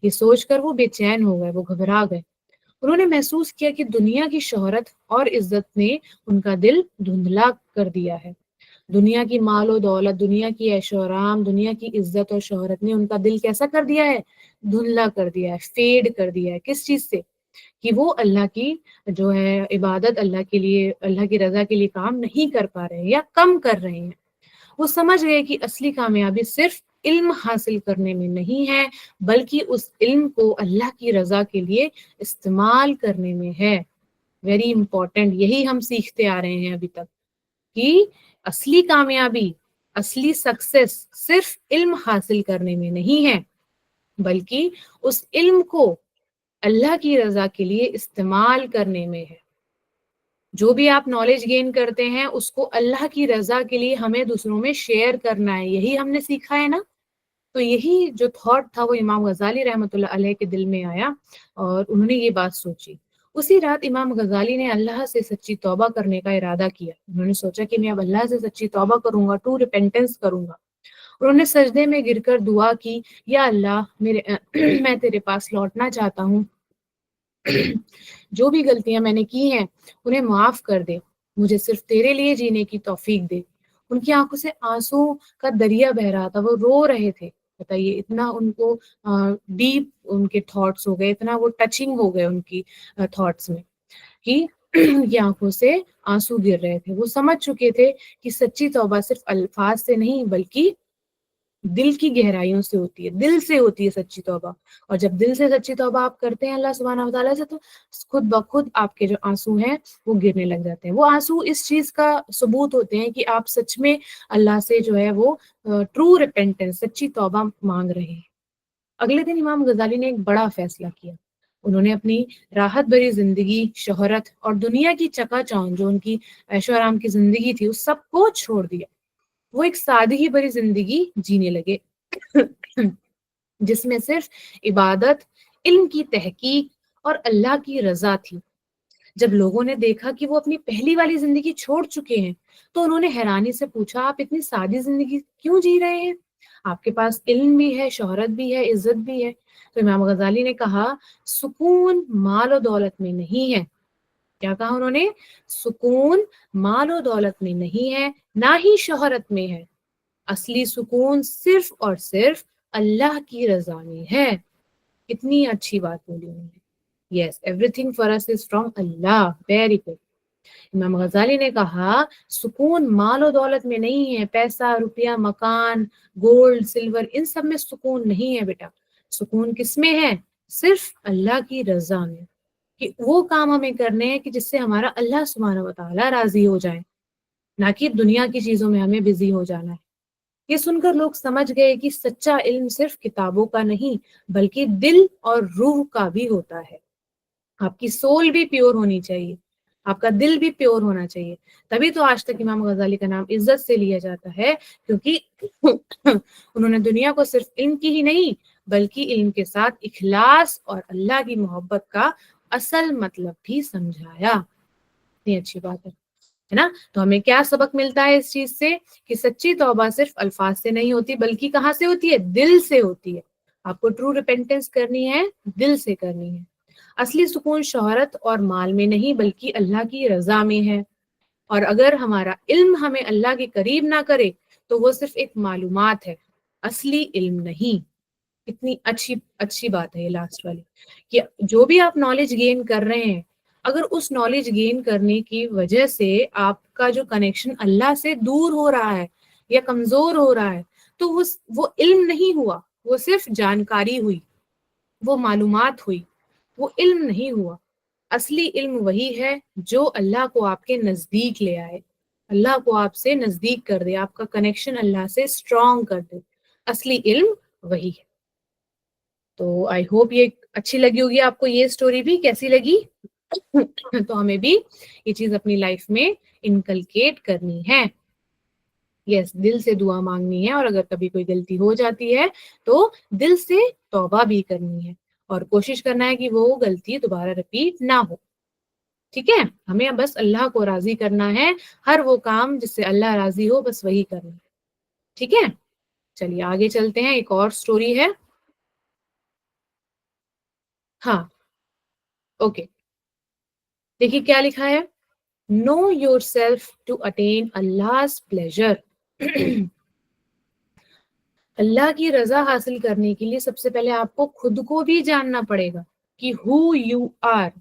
ये सोचकर वो बेचैन हो गए, वो घबरा गए। उन्होंने महसूस किया कि दुनिया की शोहरत और इज्जत ने उनका दिल धुंधला कर दिया है। दुनिया की मालो दौलत, दुनिया की ऐशो आराम, दुनिया की इज्जत और शोहरत ने उनका दिल कैसा कर दिया है? धुंधला कर दिया है, फेड कर दिया है। किस चीज से? कि वो अल्लाह की जो है इबादत, अल्लाह के लिए, अल्लाह की रजा के लिए काम नहीं कर पा रहे हैं या कम कर रहे हैं। वो समझ गए कि असली कामयाबी सिर्फ इल्म हासिल करने में नहीं है, बल्कि उस इल्म को अल्लाह की रजा के लिए इस्तेमाल करने में है। वेरी इंपॉर्टेंट, यही हम सीखते आ रहे हैं अभी तक कि असली कामयाबी, असली सक्सेस सिर्फ इल्म हासिल करने में नहीं है, बल्कि उस इल्म को अल्लाह की रजा के लिए इस्तेमाल करने में है। जो भी आप नॉलेज गेन करते हैं उसको अल्लाह की रजा के लिए हमें दूसरों में शेयर करना है, यही हमने सीखा है ना। तो यही जो थॉट था वो इमाम गजाली रहमतुल्लाह अलैह के दिल में आया और उन्होंने ये बात सोची। उसी रात इमाम गजाली ने अल्लाह से सच्ची तौबा करने का इरादा किया। उन्होंने सोचा कि मैं अब अल्लाह से सच्ची तौबा करूंगा, ट्रू रिपेंटेंस करूंगा। उन्होंने सजदे में गिरकर दुआ की, या अल्लाह मेरे मैं तेरे पास लौटना चाहता हूँ, जो भी गलतियां मैंने की हैं उन्हें माफ कर दे, मुझे सिर्फ तेरे लिए जीने की तौफीक दे। उनकी आंखों से आंसू का दरिया बह रहा था, वो रो रहे थे। बताइए, इतना उनको डीप उनके थॉट्स हो गए, इतना वो टचिंग हो गए उनकी थॉट्स में कि उनकी आंखों से आंसू गिर रहे थे। वो समझ चुके थे कि सच्ची तौबा सिर्फ अल्फाज से नहीं बल्कि दिल की गहराइयों से होती है, दिल से होती है सच्ची तौबा। और जब दिल से सच्ची तौबा आप करते हैं अल्लाह सुब्हानहू व तआला से, तो खुद ब खुद आपके जो आंसू हैं वो गिरने लग जाते हैं। वो आंसू इस चीज का सबूत होते हैं कि आप सच में अल्लाह से जो है वो ट्रू रिपेंटेंस, सच्ची तौबा मांग रहे हैं। अगले दिन इमाम गजाली ने एक बड़ा फैसला किया। उन्होंने अपनी राहत भरी जिंदगी, शोहरत और दुनिया की चकाचौंध, जो उनकी ऐशो आराम की जिंदगी थी, उस सबको छोड़ दिया। वो एक सादगी भरी जिंदगी जीने लगे जिसमें सिर्फ इबादत, इल्म की तहकीक और अल्लाह की रजा थी। जब लोगों ने देखा कि वो अपनी पहली वाली जिंदगी छोड़ चुके हैं, तो उन्होंने हैरानी से पूछा, आप इतनी सादी जिंदगी क्यों जी रहे हैं? आपके पास इल्म भी है, शोहरत भी है, इज्जत भी है। तो इमाम गजाली ने कहा, सुकून माल और दौलत में नहीं है। क्या कहा उन्होंने? सुकून माल और दौलत में नहीं है, ना ही शोहरत में है। असली सुकून सिर्फ और सिर्फ अल्लाह की रजा में है। कितनी अच्छी बात बोली उन्होंने। Yes, everything for us is from Allah. Very good. इमाम गजाली ने कहा, सुकून माल और दौलत में नहीं है, पैसा, रुपया, मकान, गोल्ड, सिल्वर, इन सब में सुकून नहीं है बेटा। सुकून किस में है? सिर्फ अल्लाह की रजा में, कि वो काम हमें करने हैं कि जिससे हमारा अल्लाह सुब्हानहू व तआला राजी हो जाए, ना कि दुनिया की चीजों में हमें बिजी हो जाना है। ये सुनकर लोग समझ गए कि सच्चा इल्म सिर्फ किताबों का नहीं बल्कि दिल और रूह का भी होता है। आपकी सोल भी प्योर होनी चाहिए, आपका दिल भी प्योर होना चाहिए। तभी तो आज तक इमाम गजाली का नाम इज्जत से लिया जाता है, क्योंकि उन्होंने दुनिया को सिर्फ इल्म की ही नहीं बल्कि इल्म के साथ इखलास और अल्लाह की मोहब्बत का असल मतलब भी समझाया। इतनी अच्छी बात है ना। तो हमें क्या सबक मिलता है इस चीज से? कि सच्ची तौबा सिर्फ अल्फाज से नहीं होती बल्कि कहाँ से होती है? दिल से होती है। आपको ट्रू रिपेंटेंस करनी है, दिल से करनी है। असली सुकून शोहरत और माल में नहीं बल्कि अल्लाह की रजा में है। और अगर हमारा इल्म हमें अल्लाह के करीब ना करे तो वो सिर्फ एक मालूमात है, असली इल्म नहीं। कितनी अच्छी अच्छी बात है ये लास्ट वाली, कि जो भी आप नॉलेज गेन कर रहे हैं, अगर उस नॉलेज गेन करने की वजह से आपका जो कनेक्शन अल्लाह से दूर हो रहा है या कमजोर हो रहा है, तो वो इल्म नहीं हुआ, वो सिर्फ जानकारी हुई, वो मालूमात हुई, वो इल्म नहीं हुआ। असली इल्म वही है जो अल्लाह को आपके नजदीक ले आए, अल्लाह को आपसे नजदीक कर दे, आपका कनेक्शन अल्लाह से स्ट्रॉन्ग कर दे। असली इल्म वही है। तो आई होप ये अच्छी लगी होगी आपको। ये स्टोरी भी कैसी लगी? तो हमें भी ये चीज अपनी लाइफ में इनकलकेट करनी है। यस, दिल से दुआ मांगनी है, और अगर कभी कोई गलती हो जाती है तो दिल से तौबा भी करनी है और कोशिश करना है कि वो गलती दोबारा रिपीट ना हो। ठीक है, हमें बस अल्लाह को राजी करना है, हर वो काम जिससे अल्लाह राजी हो बस वही करना है। ठीक है, चलिए आगे चलते हैं। एक और स्टोरी है। हाँ, ओके, देखिए क्या लिखा है। Know yourself to attain Allah's pleasure. अल्लाह की रजा हासिल करने के लिए सबसे पहले आपको खुद को भी जानना पड़ेगा कि who you are.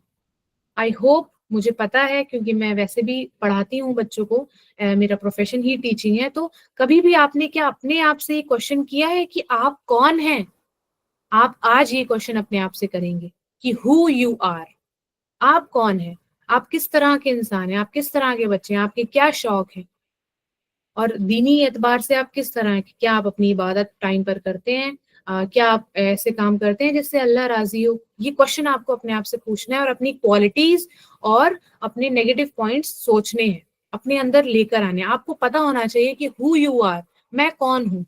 I hope, मुझे पता है क्योंकि मैं वैसे भी पढ़ाती हूँ बच्चों को, मेरा प्रोफेशन ही टीचिंग है। तो कभी भी आपने क्या अपने आप से ये क्वेश्चन किया है कि आप कौन हैं? आप आज ये क्वेश्चन अपने आप से करेंगे कि हु यू आर, आप कौन हैं, आप किस तरह के इंसान हैं, आप किस तरह के बच्चे हैं, आपके क्या शौक हैं, और दीनी एतबार से आप किस तरह हैं, क्या आप अपनी इबादत टाइम पर करते हैं, क्या आप ऐसे काम करते हैं जिससे अल्लाह राजी हो? ये क्वेश्चन आपको अपने आप से पूछना है और अपनी क्वालिटीज और अपने नेगेटिव पॉइंट्स सोचने हैं, अपने अंदर लेकर आने हैं। आपको पता होना चाहिए कि हु यू आर, मैं कौन हूँ।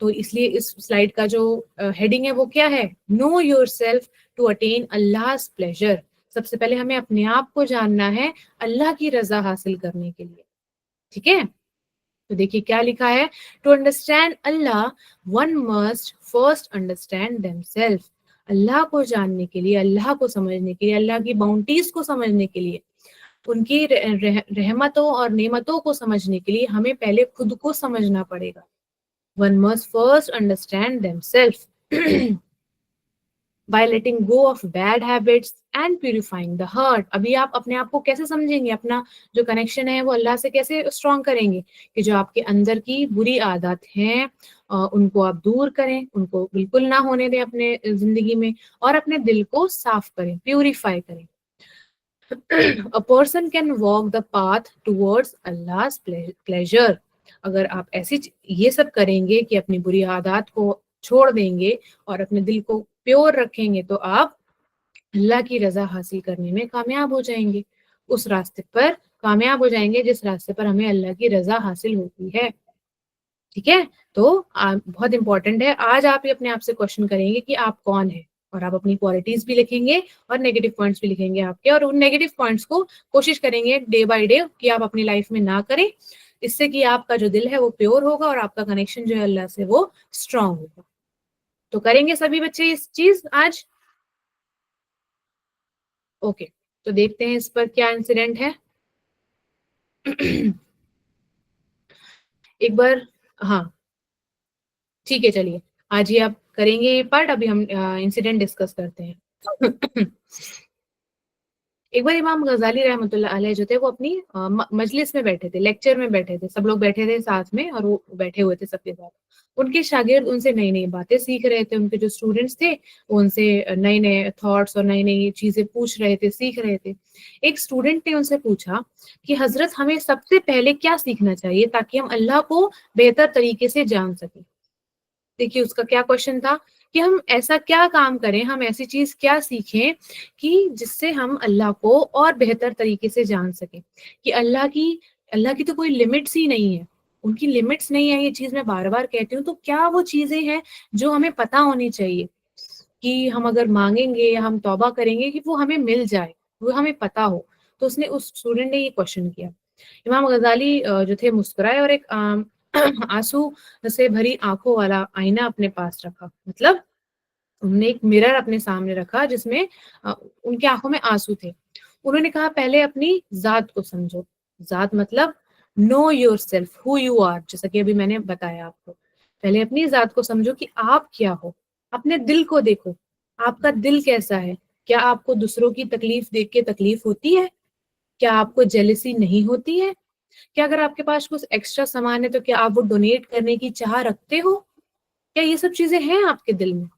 तो इसलिए इस स्लाइड का जो हेडिंग है वो क्या है? Know yourself to attain Allah's pleasure. सबसे पहले हमें अपने आप को जानना है अल्लाह की रजा हासिल करने के लिए। ठीक है, तो देखिए क्या लिखा है, to understand Allah one must first understand themselves. अल्लाह को जानने के लिए, अल्लाह को समझने के लिए, अल्लाह की बाउंटीज को समझने के लिए, उनकी रहमतों और नेमतों को समझने के लिए हमें पहले खुद को समझना पड़ेगा। One must first understand themself by letting go of bad habits and purifying the heart। अभी आप अपने आप को कैसे समझेंगे, अपना जो कनेक्शन है वो अल्लाह से कैसे स्ट्रॉन्ग करेंगे, कि जो आपके अंदर की बुरी आदत हैं उनको आप दूर करें, उनको बिल्कुल ना होने दें अपने जिंदगी में, और अपने दिल को साफ करें, प्यूरिफाई करें। A person can walk the path towards Allah's pleasure। अगर आप ऐसी ये सब करेंगे कि अपनी बुरी आदत को छोड़ देंगे और अपने दिल को प्योर रखेंगे, तो आप अल्लाह की रजा हासिल करने में कामयाब हो जाएंगे, उस रास्ते पर कामयाब हो जाएंगे जिस रास्ते पर हमें अल्लाह की रजा हासिल होती है। ठीक है, तो बहुत इंपॉर्टेंट है। आज आप ये अपने आप से क्वेश्चन करेंगे कि आप कौन है, और आप अपनी क्वालिटीज भी लिखेंगे और नेगेटिव पॉइंट्स भी लिखेंगे आपके, और उन नेगेटिव पॉइंट्स को कोशिश करेंगे डे बाय डे कि आप अपनी लाइफ में ना करें, इससे कि आपका जो दिल है वो प्योर होगा और आपका कनेक्शन जो है अल्लाह से वो स्ट्रांग होगा। तो करेंगे सभी बच्चे इस चीज आज? ओके, तो देखते हैं इस पर क्या इंसिडेंट है। एक बार, हाँ ठीक है, चलिए आज ही आप करेंगे ये पार्ट, अभी हम इंसिडेंट डिस्कस करते हैं। एक बार इमाम गजाली रहमतुल्लाह अलैह जो थे वो अपनी मजलिस में बैठे थे, लेक्चर में बैठे थे, सब लोग बैठे थे साथ में और वो बैठे हुए थे सबके साथ। उनके शागिर्द उनसे नई नई बातें सीख रहे थे, उनके जो स्टूडेंट्स थे वो उनसे नए नए थॉट्स और नई नई चीजें पूछ रहे थे, सीख रहे थे। एक स्टूडेंट ने उनसे पूछा कि हजरत हमें सबसे पहले क्या सीखना चाहिए ताकि हम अल्लाह को बेहतर तरीके से जान सकें। देखिए उसका क्या क्वेश्चन था कि हम ऐसा क्या काम करें, हम ऐसी चीज क्या सीखें कि जिससे हम अल्लाह को और बेहतर तरीके से जान सकें, कि अल्लाह की तो कोई लिमिट्स ही नहीं है, उनकी लिमिट्स नहीं है, ये चीज मैं बार बार कहती हूँ। तो क्या वो चीजें हैं जो हमें पता होनी चाहिए कि हम अगर मांगेंगे या हम तौबा करेंगे कि वो हमें मिल जाए, वो हमें पता हो। तो उसने, उस स्टूडेंट ने ये क्वेश्चन किया। इमाम गजाली जो थे मुस्कुराए और एक आंसू से भरी आंखों वाला आईना अपने पास रखा, मतलब उन्होंने एक मिरर अपने सामने रखा जिसमें उनकी आंखों में आंसू थे। उन्होंने कहा पहले अपनी जात को समझो। जात मतलब know yourself, who you are, जैसा कि अभी मैंने बताया आपको। पहले अपनी जात को समझो कि आप क्या हो। अपने दिल को देखो, आपका दिल कैसा है। क्या आपको दूसरों की तकलीफ देख के तकलीफ होती है? क्या आपको जेलसी नहीं होती है? क्या अगर आपके पास कुछ एक्स्ट्रा सामान है तो क्या आप वो डोनेट करने की चाह रखते हो? क्या ये सब चीजें हैं आपके दिल में?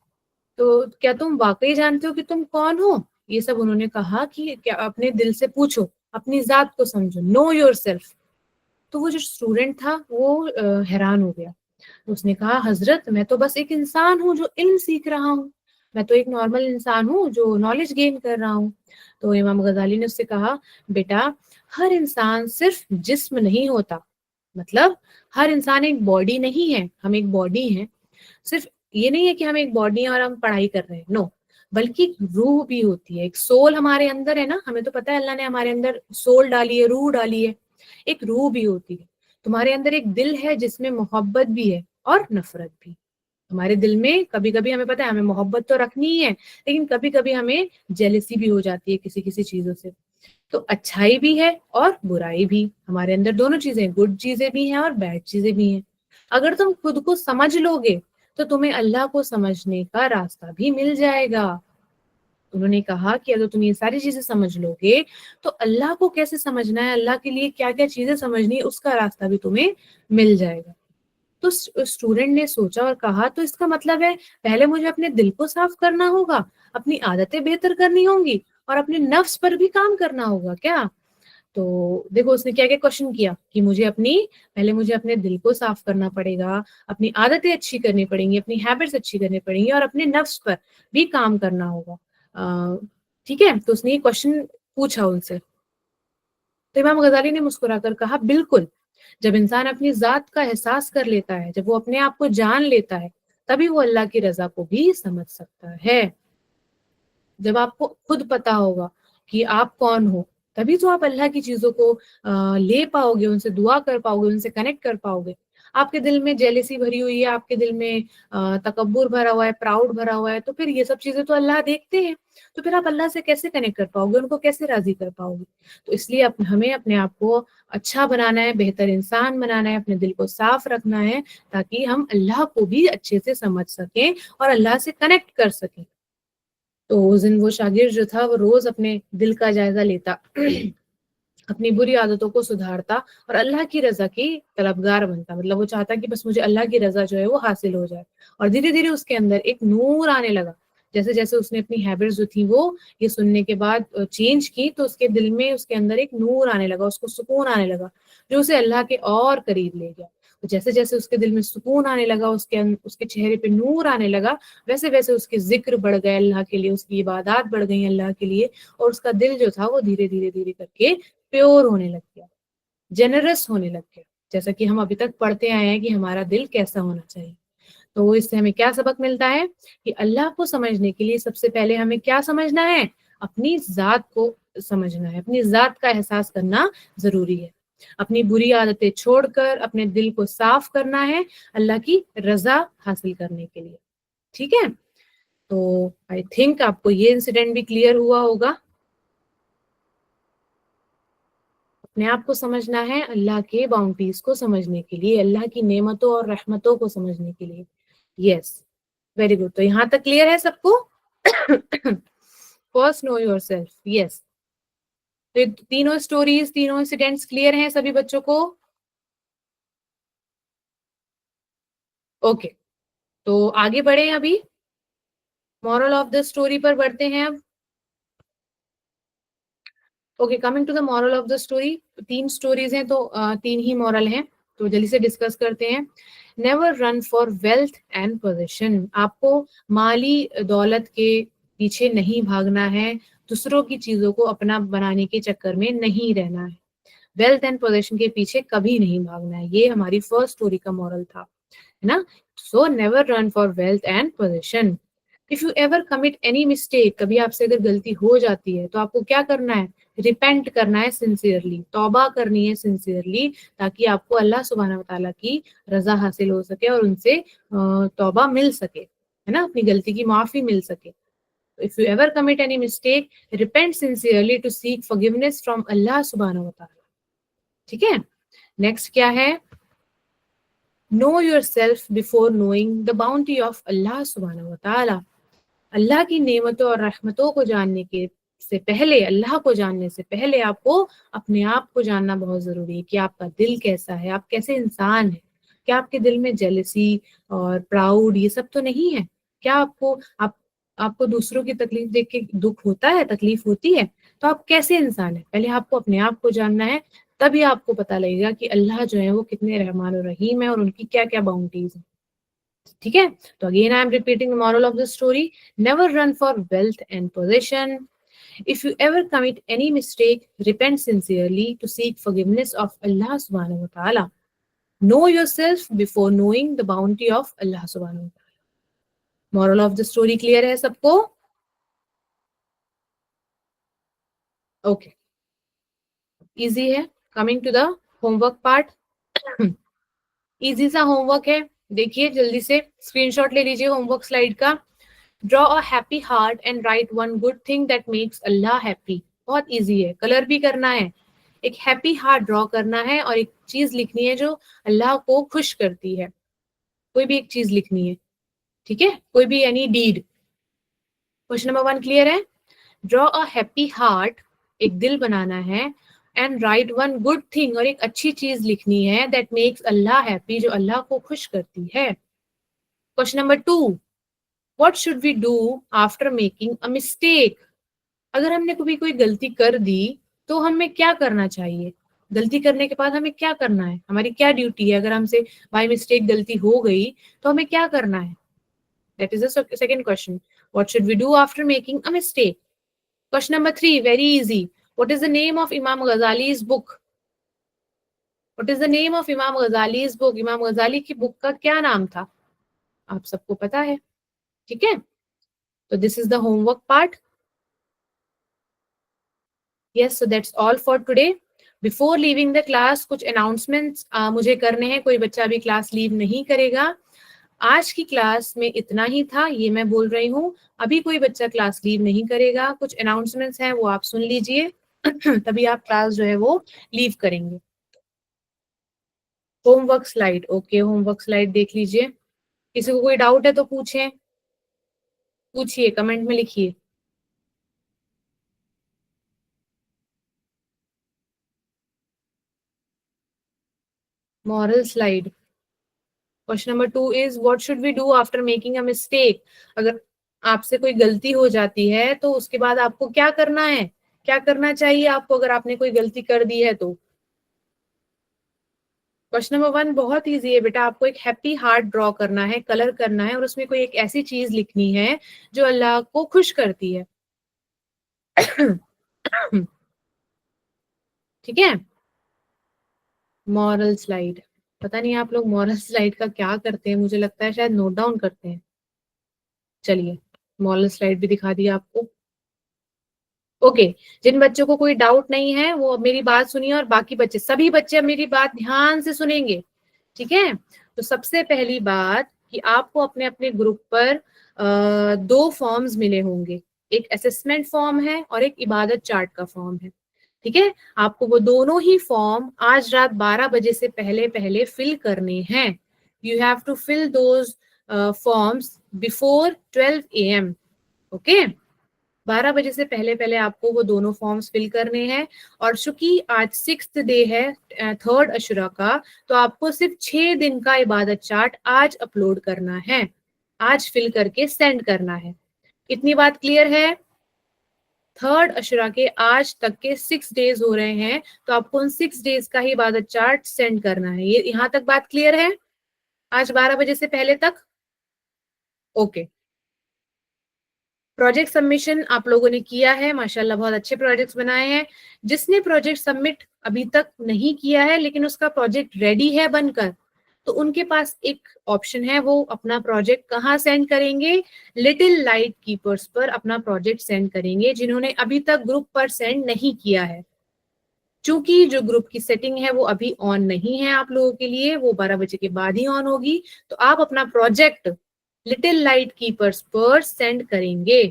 तो क्या तुम वाकई जानते हो कि तुम कौन हो? ये सब उन्होंने कहा कि क्या अपने दिल से पूछो, अपनी जात को समझो, नो योरसेल्फ। तो वो जो स्टूडेंट था वो हैरान हो गया। उसने कहा हजरत मैं तो बस एक इंसान हूँ जो इल्म सीख रहा हूँ, मैं तो एक नॉर्मल इंसान हूँ जो नॉलेज गेन कर रहा हूँ। तो इमाम गजाली ने उससे कहा बेटा हर इंसान सिर्फ जिस्म नहीं होता, मतलब हर इंसान एक बॉडी नहीं है, हम एक बॉडी हैं। सिर्फ ये नहीं है कि हम एक बॉडी हैं और हम पढ़ाई कर रहे हैं, नो, बल्कि रूह भी होती है, एक सोल हमारे अंदर है ना। हमें तो पता है अल्लाह ने हमारे अंदर सोल डाली है, रूह डाली है, एक रूह भी होती है। तुम्हारे अंदर एक दिल है जिसमें मोहब्बत भी है और नफरत भी। हमारे दिल में कभी कभी हमें पता है हमें मोहब्बत तो रखनी ही है, लेकिन कभी कभी हमें जेलसी भी हो जाती है किसी किसी चीजों से। तो अच्छाई भी है और बुराई भी, हमारे अंदर दोनों चीजें, गुड चीजें भी हैं और बैड चीजें भी हैं। अगर तुम खुद को समझ लोगे तो तुम्हें अल्लाह को समझने का रास्ता भी मिल जाएगा। उन्होंने कहा कि अगर तुम ये सारी चीजें समझ लोगे तो अल्लाह को कैसे समझना है, अल्लाह के लिए क्या क्या चीजें समझनी है, उसका रास्ता भी तुम्हें मिल जाएगा। तो स्टूडेंट ने सोचा और कहा तो इसका मतलब है पहले मुझे अपने दिल को साफ करना होगा, अपनी आदतें बेहतर करनी होंगी और अपने नफ्स पर भी काम करना होगा क्या? तो देखो उसने क्या क्या क्वेश्चन किया कि पहले मुझे अपने दिल को साफ करना पड़ेगा, अपनी आदतें अच्छी करनी पड़ेंगी, अपनी हैबिट्स अच्छी करनी पड़ेंगी और अपने नफ्स पर भी काम करना होगा। ठीक है, तो उसने ये क्वेश्चन पूछा उनसे। तो इमाम गजाली ने मुस्कुराकर कहा, बिल्कुल, जब इंसान अपनी जात का एहसास कर लेता है, जब वो अपने आप को जान लेता है, तभी वो अल्लाह की रजा को भी समझ सकता है। जब आपको खुद पता होगा कि आप कौन हो, तभी तो आप अल्लाह की चीजों को ले पाओगे, उनसे दुआ कर पाओगे, उनसे कनेक्ट कर पाओगे। आपके दिल में जेलिसी भरी हुई है, आपके दिल में तकब्बुर भरा हुआ है, प्राउड भरा हुआ है, तो फिर ये सब चीजें तो अल्लाह देखते हैं। तो फिर आप अल्लाह से कैसे कनेक्ट कर पाओगे, उनको कैसे राजी कर पाओगे? तो इसलिए हमें अपने आप को अच्छा बनाना है, बेहतर इंसान बनाना है, अपने दिल को साफ रखना है, ताकि हम अल्लाह को भी अच्छे से समझ सकें और अल्लाह से कनेक्ट कर सकें। तो उस दिन वो शागिर्द जो था वो रोज अपने दिल का जायजा लेता, अपनी बुरी आदतों को सुधारता और अल्लाह की रजा की तलबगार बनता। मतलब वो चाहता कि बस मुझे अल्लाह की रजा जो है वो हासिल हो जाए। और धीरे धीरे उसके अंदर एक नूर आने लगा। जैसे जैसे उसने अपनी हैबिट्स जो थी वो ये सुनने के बाद चेंज की, तो उसके दिल में, उसके अंदर एक नूर आने लगा, उसको सुकून आने लगा, जो उसे अल्लाह के और करीब ले गया। तो जैसे जैसे उसके दिल में सुकून आने लगा, उसके चेहरे पे नूर आने लगा, वैसे वैसे उसके जिक्र बढ़ गए अल्लाह के लिए, उसकी इबादत बढ़ गई अल्लाह के लिए, और उसका दिल जो था वो धीरे धीरे धीरे करके प्योर होने लग गया, जेनरस होने लग गया। जैसा कि हम अभी तक पढ़ते आए हैं कि हमारा दिल कैसा होना चाहिए। तो इससे हमें क्या सबक मिलता है कि अल्लाह को समझने के लिए सबसे पहले हमें क्या समझना है? अपनी जात को समझना है, अपनी जात का एहसास करना जरूरी है। अपनी बुरी आदतें छोड़कर अपने दिल को साफ करना है अल्लाह की रजा हासिल करने के लिए। ठीक है, तो आई थिंक आपको ये इंसिडेंट भी क्लियर हुआ होगा। अपने आप को समझना है अल्लाह के बाउंड्रीज को समझने के लिए, अल्लाह की नेमतों और रहमतों को समझने के लिए। Yes, very good. तो यहां तक क्लियर है सबको? First know your self. Yes, तो तीनों स्टोरीज, तीनों इंसिडेंट्स क्लियर हैं सभी बच्चों को? ओके, तो आगे बढ़े, अभी मॉरल ऑफ द स्टोरी पर बढ़ते हैं अब। Okay, coming to the moral of the story. तीन स्टोरीज हैं तो तीन ही मॉरल हैं, तो जल्दी से डिस्कस करते हैं। Never run for wealth and position. आपको माली दौलत के पीछे नहीं भागना है, दूसरों की चीजों को अपना बनाने के चक्कर में नहीं रहना है, वेल्थ एंड पोजीशन के पीछे कभी नहीं भागना है। ये हमारी फर्स्ट स्टोरी का मॉरल था, है ना? So never run for wealth and position. If you ever commit any mistake, कभी आपसे अगर गलती हो जाती है तो आपको क्या करना है? रिपेंट करना है सिंसियरली, तौबा करनी है सिंसियरली, ताकि आपको अल्लाह सुब्हानहू व तआला की रजा हासिल हो सके और उनसे तौबा मिल सके, है ना, अपनी गलती की माफी मिल सके। If you ever commit any mistake, repent sincerely to seek forgiveness from Allah सुब्हानहू व तआला। ठीक है, नेक्स्ट क्या है? Know yourself before knowing the bounty of Allah सुब्हानहू व तआला। अल्लाह की नेमतों और रहमतों को जानने के से पहले, अल्लाह को जानने से पहले आपको अपने आप को जानना बहुत जरूरी है कि आपका दिल कैसा है, आप कैसे इंसान हैं। क्या आपके दिल में जेलसी और प्राउड ये सब तो नहीं है? क्या आपको दूसरों की तकलीफ देख के दुख होता है, तकलीफ होती है? तो आप कैसे इंसान है? पहले आपको अपने आप को जानना है, तभी आपको पता लगेगा कि अल्लाह जो है वो कितने रहमान और रहीम है और उनकी क्या क्या बाउंड्रीज है। ठीक है, तो again I am repeating the moral of the story. Never run for wealth and position. If you ever commit any mistake, repent sincerely to seek forgiveness of Allah subhanahu wa ta'ala. Know yourself before knowing the bounty of Allah subhanahu wa ta'ala. Moral of the story clear है सबको? Okay. Easy है. Coming to the homework part. Easy सा homework है. देखिए जल्दी से screenshot ले लीजिए होमवर्क स्लाइड का। Draw a happy heart and write one good thing that makes Allah happy. बहुत इजी है, कलर भी करना है, एक हैप्पी हार्ट ड्रॉ करना है और एक चीज लिखनी है जो अल्लाह को खुश करती है। कोई भी एक चीज लिखनी है, ठीक है, कोई भी any deed. Question number 1 clear है? ड्रॉ अ हैप्पी हार्ट, एक दिल बनाना है, and write one good thing, और एक अच्छी चीज लिखनी है, दैट मेक्स अल्लाह हैप्पी, जो अल्लाह को खुश करती है। Question number 2, what should we do after making a mistake? अगर हमने कभी कोई गलती कर दी तो हमें क्या करना चाहिए, गलती करने के बाद हमें क्या करना है, हमारी क्या ड्यूटी है, अगर हमसे बाय मिस्टेक गलती हो गई तो हमें क्या करना है, that is the second question, what should we do after making a mistake. Question number 3, very easy, what is the name of Imam Ghazali's book, what is the name of Imam Ghazali's book, इमाम गजाली की book का क्या नाम था, आप सबको पता है, ठीक है। तो this is the homework part. Yes, so that's all for today. Before leaving the class कुछ अनाउंसमेंट्स मुझे करने हैं, कोई बच्चा भी क्लास लीव नहीं करेगा। आज की क्लास में इतना ही था, ये मैं बोल रही हूँ, अभी कोई बच्चा क्लास लीव नहीं करेगा। कुछ अनाउंसमेंट्स हैं वो आप सुन लीजिए तभी आप क्लास जो है वो लीव करेंगे। Homework slide, okay, homework slide देख लीजिए, किसी को कोई डाउट है तो पूछें, पूछिए, कमेंट में लिखिए। Moral slide, question number 2 is what should we do after making a mistake, अगर आपसे कोई गलती हो जाती है तो उसके बाद आपको क्या करना है, क्या करना चाहिए आपको अगर आपने कोई गलती कर दी है तो। क्वेश्चन नंबर 1 बहुत इजी है बेटा, आपको एक हैप्पी हार्ट ड्रॉ करना है, कलर करना है और उसमें कोई एक ऐसी चीज लिखनी है जो अल्लाह को खुश करती है ठीक है। मॉरल स्लाइड, पता नहीं आप लोग मॉरल स्लाइड का क्या करते हैं, मुझे लगता है शायद नोट डाउन करते हैं। चलिए, मॉरल स्लाइड भी दिखा दिया आपको। ओके, जिन बच्चों को कोई डाउट नहीं है वो अब मेरी बात सुनिए, और बाकी बच्चे, सभी बच्चे अब मेरी बात ध्यान से सुनेंगे, ठीक है। तो सबसे पहली बात कि आपको अपने अपने ग्रुप पर 2 फॉर्म्स मिले होंगे, एक असेसमेंट फॉर्म है और एक इबादत चार्ट का फॉर्म है, ठीक है। आपको वो दोनों ही फॉर्म आज रात 12 बजे से पहले पहले फिल करने हैं। You have to fill those forms before 12 AM, okay. 12 बजे से पहले पहले आपको वो दोनों फॉर्म्स फिल करने हैं। और चूंकि आज 6th डे है, 3rd अशुरा का, तो आपको सिर्फ 6 दिन का इबादत चार्ट आज अपलोड करना है, आज फिल करके सेंड करना है। इतनी बात क्लियर है। 3rd अशुरा के आज तक के 6 डेज हो रहे हैं, तो आपको उन 6 डेज का ही इबादत चार्ट सेंड करना है। ये यहां तक बात क्लियर है, आज 12 बजे से पहले तक, ओके। प्रोजेक्ट सबमिशन आप लोगों ने किया है, माशाल्लाह बहुत अच्छे प्रोजेक्ट्स बनाए हैं। जिसने प्रोजेक्ट सबमिट अभी तक नहीं किया है लेकिन उसका प्रोजेक्ट रेडी है बनकर, तो उनके पास एक ऑप्शन है, वो अपना प्रोजेक्ट कहाँ सेंड करेंगे, लिटिल लाइट कीपर्स पर अपना प्रोजेक्ट सेंड करेंगे, जिन्होंने अभी तक ग्रुप पर सेंड नहीं किया है। चूंकि जो ग्रुप की सेटिंग है वो अभी ऑन नहीं है आप लोगों के लिए, वो 12 बजे के बाद ही ऑन होगी, तो आप अपना प्रोजेक्ट लिटिल लाइट कीपर्स पर सेंड करेंगे।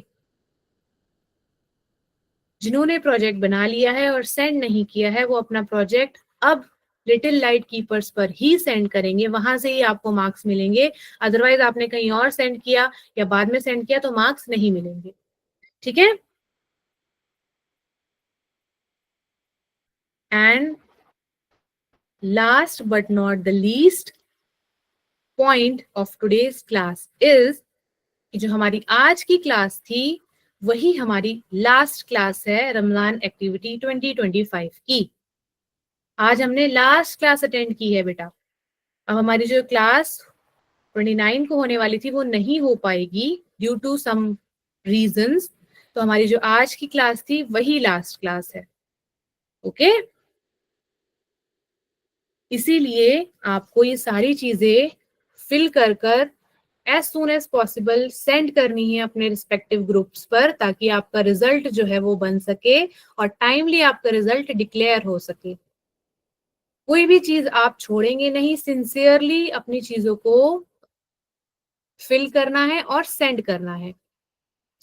जिन्होंने प्रोजेक्ट बना लिया है और सेंड नहीं किया है वो अपना प्रोजेक्ट अब लिटिल लाइट कीपर्स पर ही सेंड करेंगे, वहां से ही आपको मार्क्स मिलेंगे। अदरवाइज आपने कहीं और सेंड किया या बाद में सेंड किया तो मार्क्स नहीं मिलेंगे, ठीक है। And last but not the least point of today's class is, जो हमारी आज की क्लास थी वही हमारी लास्ट क्लास है रमजान एक्टिविटी 2025 की। आज हमने लास्ट क्लास अटेंड की है बेटा। अब हमारी जो क्लास 29 को होने वाली थी वो नहीं हो पाएगी ड्यू टू सम रीजंस, तो हमारी जो आज की क्लास थी वही लास्ट क्लास है, ओके। इसीलिए आपको ये सारी चीजें फिल कर कर as soon as possible send करनी है अपने रिस्पेक्टिव ग्रुप्स पर, ताकि आपका रिजल्ट जो है वो बन सके और टाइमली आपका रिजल्ट डिक्लेयर हो सके। कोई भी चीज आप छोड़ेंगे नहीं, सिंसियरली अपनी चीजों को फिल करना है और सेंड करना है।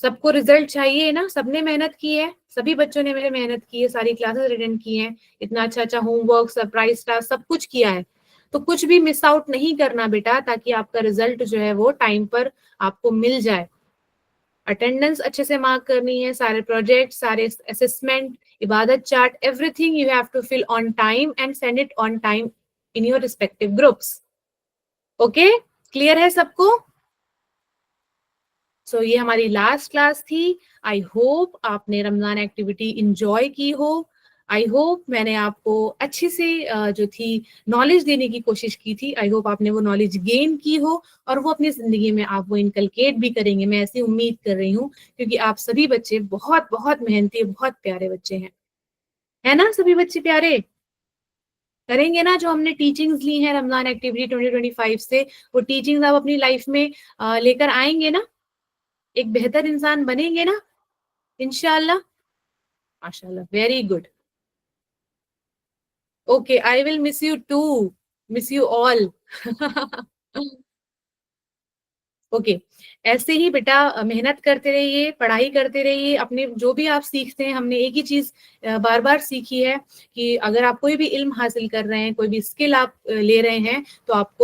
सबको रिजल्ट चाहिए ना, सबने मेहनत की है, सभी बच्चों ने मेरे मेहनत की है, सारी क्लासेस अटेंड की हैं, इतना अच्छा अच्छा होमवर्क, सरप्राइज टास्क सब कुछ किया है, तो कुछ भी मिस आउट नहीं करना बेटा, ताकि आपका रिजल्ट जो है वो टाइम पर आपको मिल जाए। अटेंडेंस अच्छे से मार्क करनी है, सारे प्रोजेक्ट, सारे असेसमेंट, इबादत chart, everything you have to fill on time and send it on time in your respective groups, okay. Clear है सबको? सो ये हमारी लास्ट क्लास थी। आई होप आपने रमजान एक्टिविटी इंजॉय की हो। आई होप मैंने आपको अच्छे से जो थी नॉलेज देने की कोशिश की थी। आई होप आपने वो नॉलेज गेन की हो और वो अपनी जिंदगी में आप वो इनकलकेट भी करेंगे, मैं ऐसी उम्मीद कर रही हूँ, क्योंकि आप सभी बच्चे बहुत बहुत मेहनती, बहुत प्यारे बच्चे हैं, है ना? सभी बच्चे प्यारे करेंगे ना जो हमने टीचिंग्स ली हैं रमजान एक्टिविटी 2025 से, वो टीचिंग्स आप अपनी लाइफ में लेकर आएंगे ना, एक बेहतर इंसान बनेंगे ना इंशाल्लाह। माशाल्लाह, very good. Okay, I will miss you too, miss you all. Okay, ऐसे ही बेटा मेहनत करते रहिए, पढ़ाई करते रहिए, अपने जो भी आप सीखते हैं, हमने एक ही चीज बार बार सीखी है कि अगर आप कोई भी इल्म हासिल कर रहे हैं, कोई भी स्किल आप ले रहे हैं, तो आपको